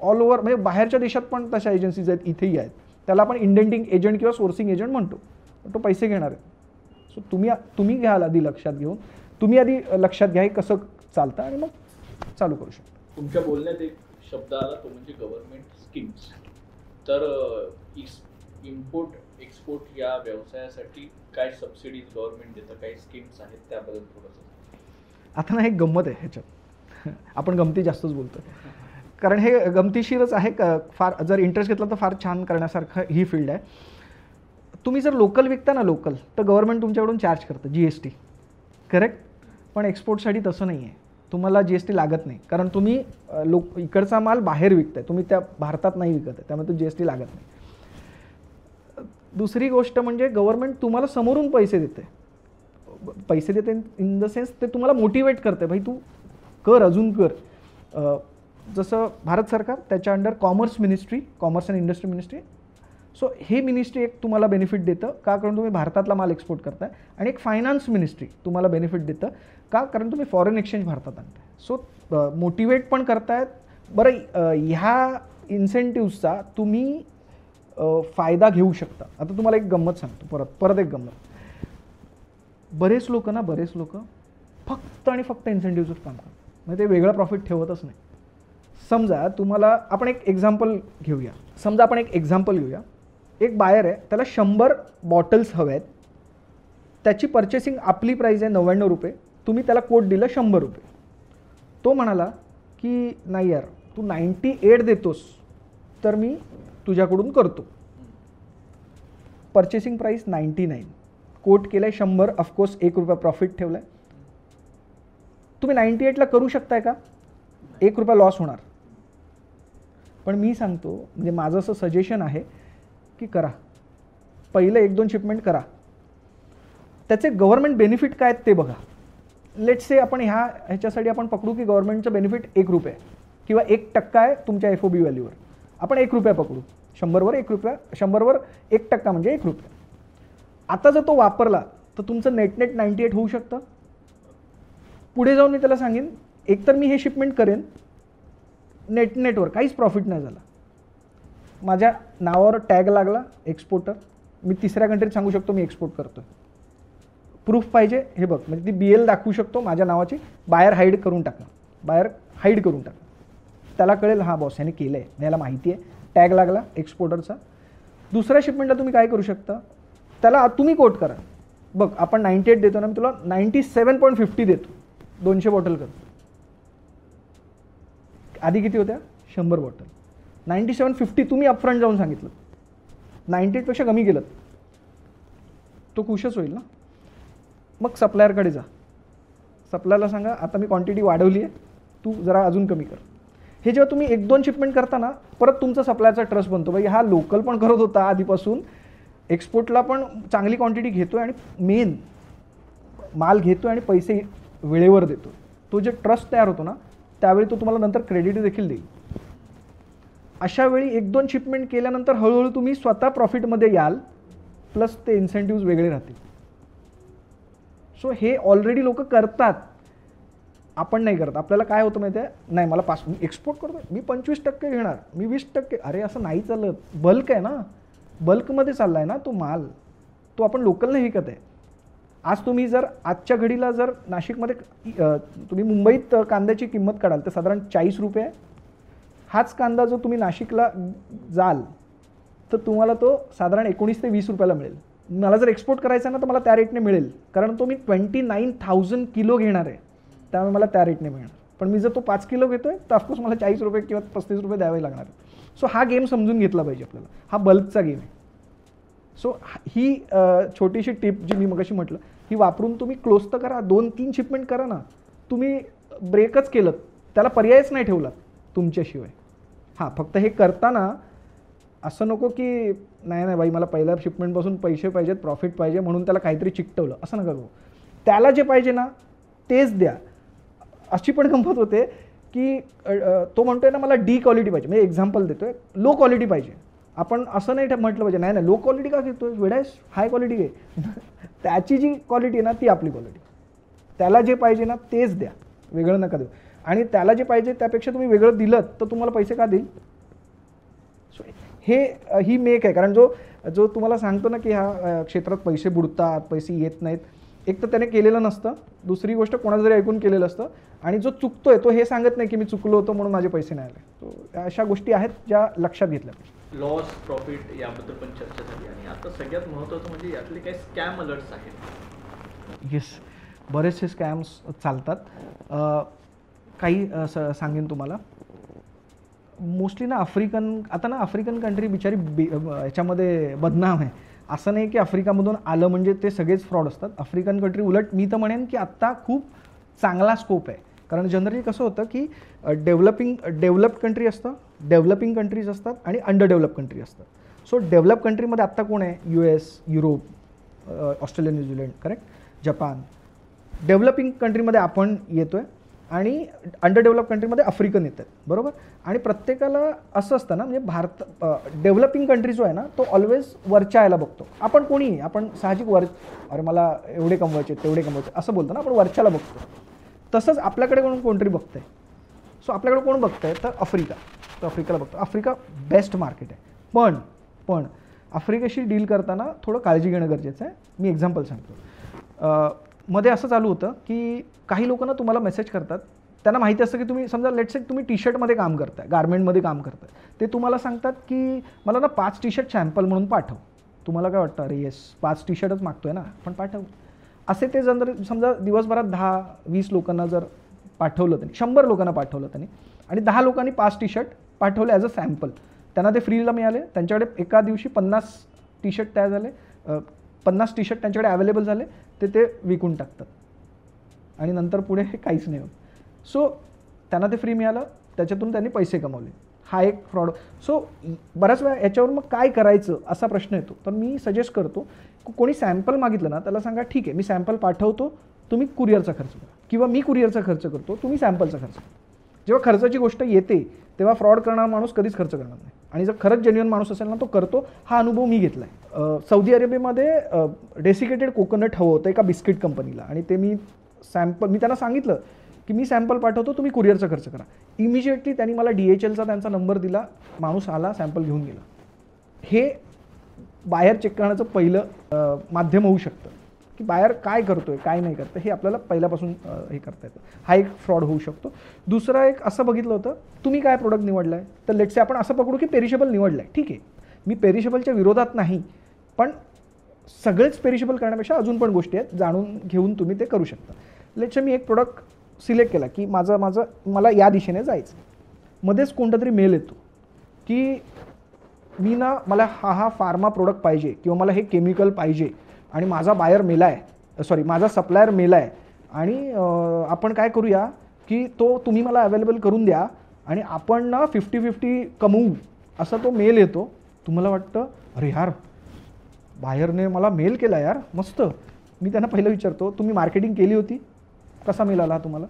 ऑल ओव्हर, म्हणजे बाहेरच्या देशात पण तशा एजन्सीज आहेत, इथेही आहेत. त्याला आपण इंडेंटिंग एजंट किंवा सोर्सिंग एजंट म्हणतो. तो पैसे घेणार आहे. सो तुम्ही घ्याल आधी लक्षात घेऊन, तुम्ही आधी लक्षात घ्या हे कसं चालतं आणि मग चालू करू शकता. तुमच्या बोलण्यात एक शब्द आला तो म्हणजे गव्हर्नमेंट स्कीम्स. तर इम्पोर्ट एक्सपोर्ट या व्यवसायासाठी काय सबसिडीज गव्हर्नमेंट देतं, काही स्कीम्स आहेत त्याबद्दल थोडंसं. आता ना एक गंमत आहे ह्याच्यात, आपण गमती जास्तच बोलतो कारण हे गमतीशीरच आहे. फार जर इंटरेस्ट घेतला तर फार छान करण्यासारखं ही फील्ड आहे. तुम्ही जर लोकल विकता ना लोकल, तर गव्हर्नमेंट तुमच्याकडून चार्ज करतं GST, करेक्ट. पण एक्सपोर्टसाठी तसं नाही आहे. तुम्हाला GST लागत नाही, कारण तुम्ही इकडचा माल बाहेर विकताय, तुम्ही त्या भारतात नाही विकत आहे, त्यामुळे तो GST लागत नाही. दुसरी गोष्ट म्हणजे गव्हर्नमेंट तुम्हाला समोरून पैसे देते इन द सेन्स ते तुम्हाला मोटिवेट करते, भाई तू कर, अजून कर. जसं भारत सरकार त्याच्या under commerce and industry ministry. So हे मिनिस्ट्री एक तुम्हाला बेनिफिट देतं का, कारण तुम्ही भारतातला माल एक्सपोर्ट करताय. आणि एक फायनान्स मिनिस्ट्री तुम्हाला बेनिफिट देतं का, कारण तुम्ही फॉरेन एक्सचेंज भारतात आणताय. सो मोटिवेट पण करतायत. बरं, ह्या इन्सेंटिव्सचा तुम्ही फायदा घेऊ शकता. आता तुम्हाला एक गंमत सांगतो, परत एक गंमत. बरेच लोक फक्त आणि फक्त इन्सेंटिव्हचं काम करतात, म्हणजे ते वेगळं प्रॉफिट ठेवतच नाही. समजा तुम्हाला आपण एक एक्झाम्पल घेऊया. एक बायर आहे, त्याला 100 बॉटल्स हव्या आहेत, त्याची पर्चेसिंग आपली प्राईस आहे 99 रुपये, तुम्ही त्याला कोट दिलं 100 रुपये. तो म्हणाला की नाही यार तू 98 देतोस तर मी तुझ्याकडून करतो. पर्चेसिंग प्राईस 99, कोट केलं आहे 100, ऑफकोर्स 1 रुपया प्रॉफिट ठेवला आहे. तुम्ही 98ला करू शकताय का? 1 रुपया लॉस होणार. पण मी सांगतो, म्हणजे माझं असं सजेशन आहे की करा, पहिलं 1-2 शिपमेंट करा, त्याचे गव्हर्नमेंट बेनिफिट काय आहेत ते बघा. लेट्स से आपण ह्याच्यासाठी आपण पकडू की गव्हर्नमेंटचं बेनिफिट 1 रुपये किंवा 1% आहे तुमच्या FOB व्हॅल्यूवर. आपण 1 रुपया पकडू, 100वर 1 रुपया, 100वर 1% म्हणजे 1 रुपया. आता जर तो वापरला तर तुमचं नेट 98 होऊ शकतं. पुढे जाऊन मी त्याला सांगेन एकतर मी हे शिपमेंट करेन, नेटवर काहीच प्रॉफिट नाही झाला, माझ्या नावावर टॅग लागला एक्सपोर्टर, मी 3ऱ्या कंट्रीत सांगू शकतो मी एक्सपोर्ट करतो, प्रूफ पाहिजे, हे बघ, म्हणजे ती BL दाखवू शकतो माझ्या नावाची, बायर हाईड करून टाका, त्याला कळेल हां बॉस ह्याने केलं आहे, याला माहिती आहे, टॅग लागला एक्सपोर्टरचा. दुसऱ्या शिपमेंटला तुम्ही काय करू शकता, त्याला तुम्ही कोट करा, बघ आपण 98 देतो ना, मी तुला 97.50 देतो, 200 बॉटल करतो. आधी किती होत्या? 100 बॉटल. 97.50 तुम्ही अपफ्रंट जाऊन सांगितलं, 98पेक्षा कमी केलं, तो खुशच होईल ना. मग सप्लायरकडे जा, सप्लायरला सांगा आता मी क्वांटिटी वाढवली आहे, तू जरा अजून कमी कर. हे जेव्हा तुम्ही 1-2 शिपमेंट करता ना, परत तुमचा सप्लायरचा ट्रस्ट बनतो, बाई हा लोकल पण करत होता आधीपासून, एक्सपोर्टला पण चांगली क्वांटिटी घेतो आणि मेन माल घेतो आणि पैसे वेळेवर देतो. तो जे ट्रस्ट तयार होतो ना, त्यावेळी तो तुम्हाला नंतर क्रेडिट देखील देईल. अशा वेळी 1-2 शिपमेंट केल्यानंतर हळूहळू तुम्ही स्वतः प्रॉफिटमध्ये याल, प्लस ते इन्सेंटिव्ज वेगळे राहतील. सो हे ऑलरेडी लोक करतात, आपण नाही करत. आपल्याला काय होतं माहिती आहे, नाही मला मी एक्सपोर्ट करतो, मी 25% घेणार, मी 20%, अरे असं नाही चालत. बल्क आहे ना, बल्कमध्ये चालला आहे ना तो माल, तो आपण लोकल नाही विकत आहे. आज तुम्ही जर आजच्या घडीला जर नाशिकमध्ये तुम्ही मुंबईत कांद्याची किंमत काढाल तर साधारण 40 रुपये आहे. हाच कांदा जो तुम्ही नाशिकला जाल तर तुम्हाला तो साधारण 19 ते 20 रुपयाला मिळेल. मला जर एक्सपोर्ट करायचा ना तर मला त्या रेटने मिळेल, कारण तो मी 29,000 किलो घेणार आहे, त्यामुळे मला त्या रेटने मिळणार. पण मी जर तो 5 किलो घेतोय तर ऑफकोर्स मला 40 रुपये किंवा 35 रुपये द्यावे लागणार. सो हा गेम समजून घेतला पाहिजे आपल्याला, हा बल्कचा गेम आहे. सो ही छोटीशी टिप जी मी मगाशी म्हटलं, ही वापरून तुम्ही क्लोज तर करा, 2-3 शिपमेंट करा ना. तुम्ही ब्रेकच केलं, त्याला पर्यायच नाही ठेवला तुमच्याशिवाय. हां, फक्त हे करताना असं नको की नाही बाई मला पहिल्या शिपमेंटपासून पैसे पाहिजेत, प्रॉफिट पाहिजे म्हणून त्याला काहीतरी चिकटवलं, असं नका करू. त्याला जे पाहिजे ना तेच द्या. अशी पण गंमत होते की तो म्हणतोय ना मला डी क्वालिटी पाहिजे, म्हणजे एक्झाम्पल देतोय, लो क्वालिटी पाहिजे. आपण असं नाही म्हटलं पाहिजे, नाही लो क्वालिटी का घेतोय, वेडायस हाय क्वालिटी घे. त्याची जी क्वालिटी आहे ना ती आपली क्वालिटी. त्याला जे पाहिजे ना तेच द्या, वेगळं नका देऊ. आणि त्याला जे पाहिजे त्यापेक्षा तुम्ही वेगळं दिलं तर तुम्हाला पैसे का देईल. सो ही मेक आहे. कारण जो तुम्हाला सांगतो ना की ह्या क्षेत्रात पैसे बुडतात, पैसे येत नाहीत, एक तर त्याने केलेलं नसतं, दुसरी गोष्ट कोणाचं जरी ऐकून केलेलं असतं, आणि जो चुकतोय तो हे सांगत नाही की मी चुकलो होतो म्हणून माझे पैसे नाही आले. तो अशा गोष्टी आहेत ज्या लक्षात घेतल्या पाहिजे. लॉस प्रॉफिट याबद्दल पण चर्चा झाली, आणि आता सगळ्यात महत्त्वाचं म्हणजे यातले काही स्कॅम अलर्ट्स आहेत. येस, बरेचसे स्कॅम्स चालतात. काही सांगेन तुम्हाला. मोस्टली ना आफ्रिकन कंट्री बिचारी याच्यामध्ये बदनाम आहे. असं नाही की आफ्रिकामधून आलं म्हणजे ते सगळेच फ्रॉड असतात. आफ्रिकन कंट्री उलट मी तर म्हणेन की आत्ता खूप चांगला स्कोप आहे. कारण जनरली कसं होतं की डेव्हलप्ड कंट्री असतं, डेव्हलपिंग कंट्रीज असतात आणि अंडर डेव्हलप कंट्री असतात. सो डेव्हलप कंट्रीमध्ये आत्ता कोण आहे, US, Europe, Australia, New Zealand, correct, Japan. Developing कंट्रीमध्ये आपण येतो आहे आणि अंडर डेव्हलप कंट्रीमध्ये आफ्रिकन येतात, बरोबर. आणि प्रत्येकाला असं असतं ना, म्हणजे डेव्हलपिंग कंट्री जो आहे ना तो ऑलवेज वरच्या यायला बघतो. आपण कोणी, आपण साहजिक अरे मला एवढे कमवायचे तेवढे कमवायचे असं बोलतो ना, आपण वरच्याला बघतो. तसंच आपल्याकडे कोणतरी बघतंय. सो आपल्याकडे कोण बघतंय तर आफ्रिका. तर आफ्रिकाला बघतो. आफ्रिका बेस्ट मार्केट आहे, पण आफ्रिकेशी डील करताना थोडं काळजी घेणं गरजेचं आहे. मी एक्झाम्पल सांगतो. मध्ये असं चालू होतं की काही लोकांना तुम्हाला मेसेज करतात त्यांना माहिती असतं की तुम्ही समजा लेट्स से तुम्ही टी शर्टमध्ये काम करताय, गार्मेंटमध्ये काम करताय, ते तुम्हाला सांगतात की मला ना 5 टी शर्ट सॅम्पल म्हणून पाठव. तुम्हाला काय वाटतं, अरे येस 5 टी शर्टच मागतोय ना, पण पाठव. असे ते जर समजा दिवसभरात 10-20 लोकांना जर पाठवलं त्यांनी, 100 लोकांना पाठवलं त्यांनी आणि 10 लोकांनी 5 टी शर्ट पाठवले ॲज अ सॅम्पल, त्यांना ते फ्रीला मिळाले. त्यांच्याकडे एका दिवशी 50 टी शर्ट तयार झाले, 50 टी शर्ट त्यांच्याकडे अवेलेबल झाले, ते विकून टाकतात आणि नंतर पुढे हे काहीच नाही होत. सो त्यांना ते फ्री मिळालं, त्याच्यातून त्यांनी पैसे कमवले. हा एक फ्रॉड. सो बऱ्याच वेळा याच्यावर मग काय करायचं असा प्रश्न येतो. तर मी सजेस्ट करतो कोणी सॅम्पल मागितलं ना त्याला सांगा ठीक आहे मी सॅम्पल पाठवतो, तुम्ही कुरिअरचा खर्च करा, किंवा मी कुरिअरचा खर्च करतो, तुम्ही सॅम्पलचा खर्च करा. जेव्हा खर्चाची गोष्ट येते तेव्हा फ्रॉड करणारा माणूस कधीच खर्च करणार नाही, आणि जर खरंच जेन्युइन माणूस असेल ना तो करतो. हा अनुभव मी घेतला आहे. सौदी अरेबियामध्ये डेसिकेटेड कोकोनट हवं होतं एका बिस्किट कंपनीला, आणि ते मी त्यांना सांगितलं की मी सॅम्पल पाठवतो, तुम्ही कुरिअरचा खर्च करा. इमिजिएटली त्यांनी मला DHLचा त्यांचा नंबर दिला, माणूस आला, सॅम्पल घेऊन गेला. हे बायर चेक करण्याचं पहिलं माध्यम होऊ शकतं की बायर काय करतोय काय नाही करतं हे आपल्याला पहिल्यापासून हे करता येतं. हा एक फ्रॉड होऊ शकतो. दुसरा एक असं बघितलं होतं, तुम्ही काय प्रोडक्ट निवडला आहे, तर लेट्स से आपण असं पकडू की पेरिशेबल निवडलं आहे, ठीक आहे, मी पेरिशेबलच्या विरोधात नाही, पण सगळेच पेरिशेबल करण्यापेक्षा अजून पण गोष्टी आहेत, जाणून घेऊन तुम्ही ते करू शकता. लेट्स से मी एक प्रोडक्ट सिलेक्ट केला की मला या दिशेने जायचं, मध्येच कोणता तरी मेल येतो की मी ना मला हा फार्मा प्रोडक्ट पाहिजे, किंवा मला हे केमिकल पाहिजे, आणि माझा बायर मेला आहे, माझा सप्लायर मेला आहे, आणि आपण काय करूया की तुम्ही मला अवेलेबल करून द्या आणि आपण ना 50-50 कमवू, असा तो मेल येतो. तुम्हाला वाटतं अरे यार बायरने मला मेल केला यार मस्त. मी त्यांना पहिलं विचारतो तुम्ही मार्केटिंग केली होती, कसा मेल आला तुम्हाला.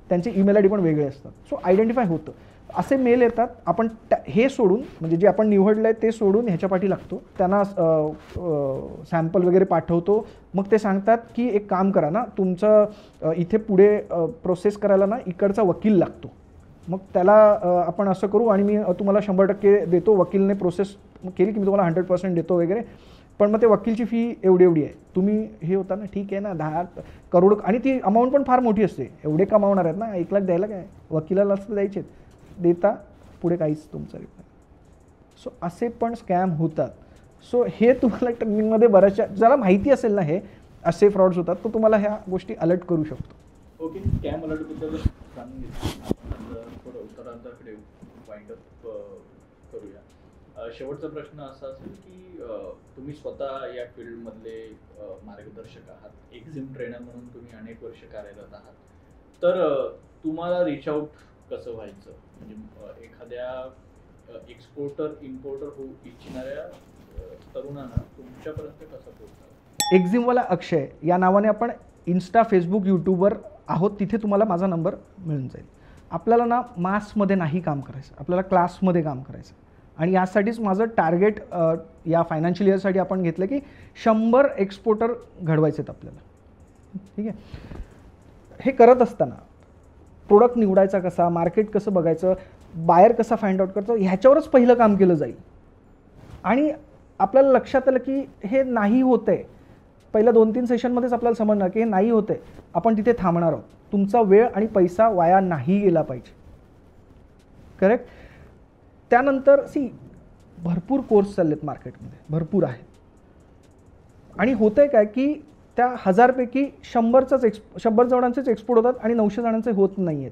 त्यांचे ईमेल ID पण वेगळे असतात. सो आयडेंटिफाय होतं. असे मेल येतात, आपण हे सोडून म्हणजे जे आपण निवडलं आहे ते सोडून ह्याच्या पाठी लागतो, त्यांना सॅम्पल वगैरे पाठवतो. मग ते सांगतात की एक काम करा ना, तुमचं इथे पुढे प्रोसेस करायला ना इकडचा वकील लागतो, मग त्याला आपण असं करू आणि मी तुम्हाला 100% देतो, वकीलने प्रोसेस केली की मी तुम्हाला 100% देतो वगैरे, पण मग ते वकीलची फी एवढी आहे. तुम्ही हे होता ना, ठीक आहे ना, 10 करोड, आणि ती अमाऊंट पण फार मोठी असते. एवढे कमावणार आहेत ना, 1 लाख द्यायला काय, वकिलाला असं द्यायचे, देता पुढे काहीच तुमचं रिप्लाय. सो असे पण स्कॅम होतात. सो हे तुम्हाला ट्रेनिंगमध्ये बऱ्याचशा ज्याला माहिती असेल ना हे असे फ्रॉड्स होतात, तो तुम्हाला ह्या गोष्टी अलर्ट करू शकतो. ओके, स्कॅम अलर्टबद्दल जाणून घेतलं. आपण थोडं उत्तरार्धाकडे वाइंड अप करूया. शेवटचा प्रश्न असा असेल की तुम्ही स्वतः या फील्डमधले मार्गदर्शक आहात, एक्झिम ट्रेनर म्हणून तुम्ही अनेक वर्ष कार्यरत आहात, तर तुम्हाला रीच आउट कसं व्हायचं, म्हणजे एखाद्या एक्सपोर्टर इम्पोर्टर होऊ इच्छिणाऱ्या तरुणांना तुमच्यापर्यंत कसं पोहोचावं? एक्झिमवाला अक्षय या नावाने आपण इन्स्टा, फेसबुक, यूट्यूबवर आहोत, तिथे तुम्हाला माझा नंबर मिळून जाईल. आपल्याला ना मासमध्ये नाही काम करायचं, आपल्याला क्लासमध्ये काम करायचं, आणि यासाठीच माझं टार्गेट या फायनान्शियल इयरसाठी आपण घेतलं की 100 एक्सपोर्टर घडवायचे आहेत आपल्याला. ठीक आहे. हे करत असताना प्रोडक्ट निवडायचा कसा, मार्केट कसं बघायचं, बायर कसा फाइंड आउट करतो, ह्याच्यावरच पहिलं काम केलं जाईल. आणि आपल्याला लक्षात आलं की हे नाही होतं आहे, पहिल्या 2-3 सेशनमध्येच आपल्याला समजणार की हे नाही होतं आहे, आपण तिथे थांबणार आहोत. तुमचा वेळ आणि पैसा वाया नाही गेला पाहिजे. करेक्ट. त्यानंतर भरपूर कोर्स चाललेत मार्केटमध्ये, भरपूर आहेत, आणि होतंय काय की त्या 1000पैकी 100 जणांचेच एक्सपोर्ट होतात आणि 900 जणांचे होत नाही आहेत.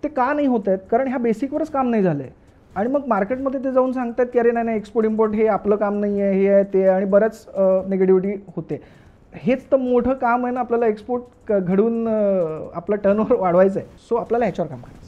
ते का नाही होत आहेत? कारण ह्या बेसिकवरच काम नाही झालं आहे, आणि मग मार्केटमध्ये ते जाऊन सांगतात की अरे नाही एक्सपोर्ट इम्पोर्ट हे आपलं काम नाही आहे, हे आहे ते, आणि बरंच निगेटिव्हिटी होते. हेच तर मोठं काम आहे ना, आपल्याला एक्सपोर्ट घडवून आपलं टर्नओव्हर वाढवायचं आहे. सो आपल्याला ह्याच्यावर काम करायचं.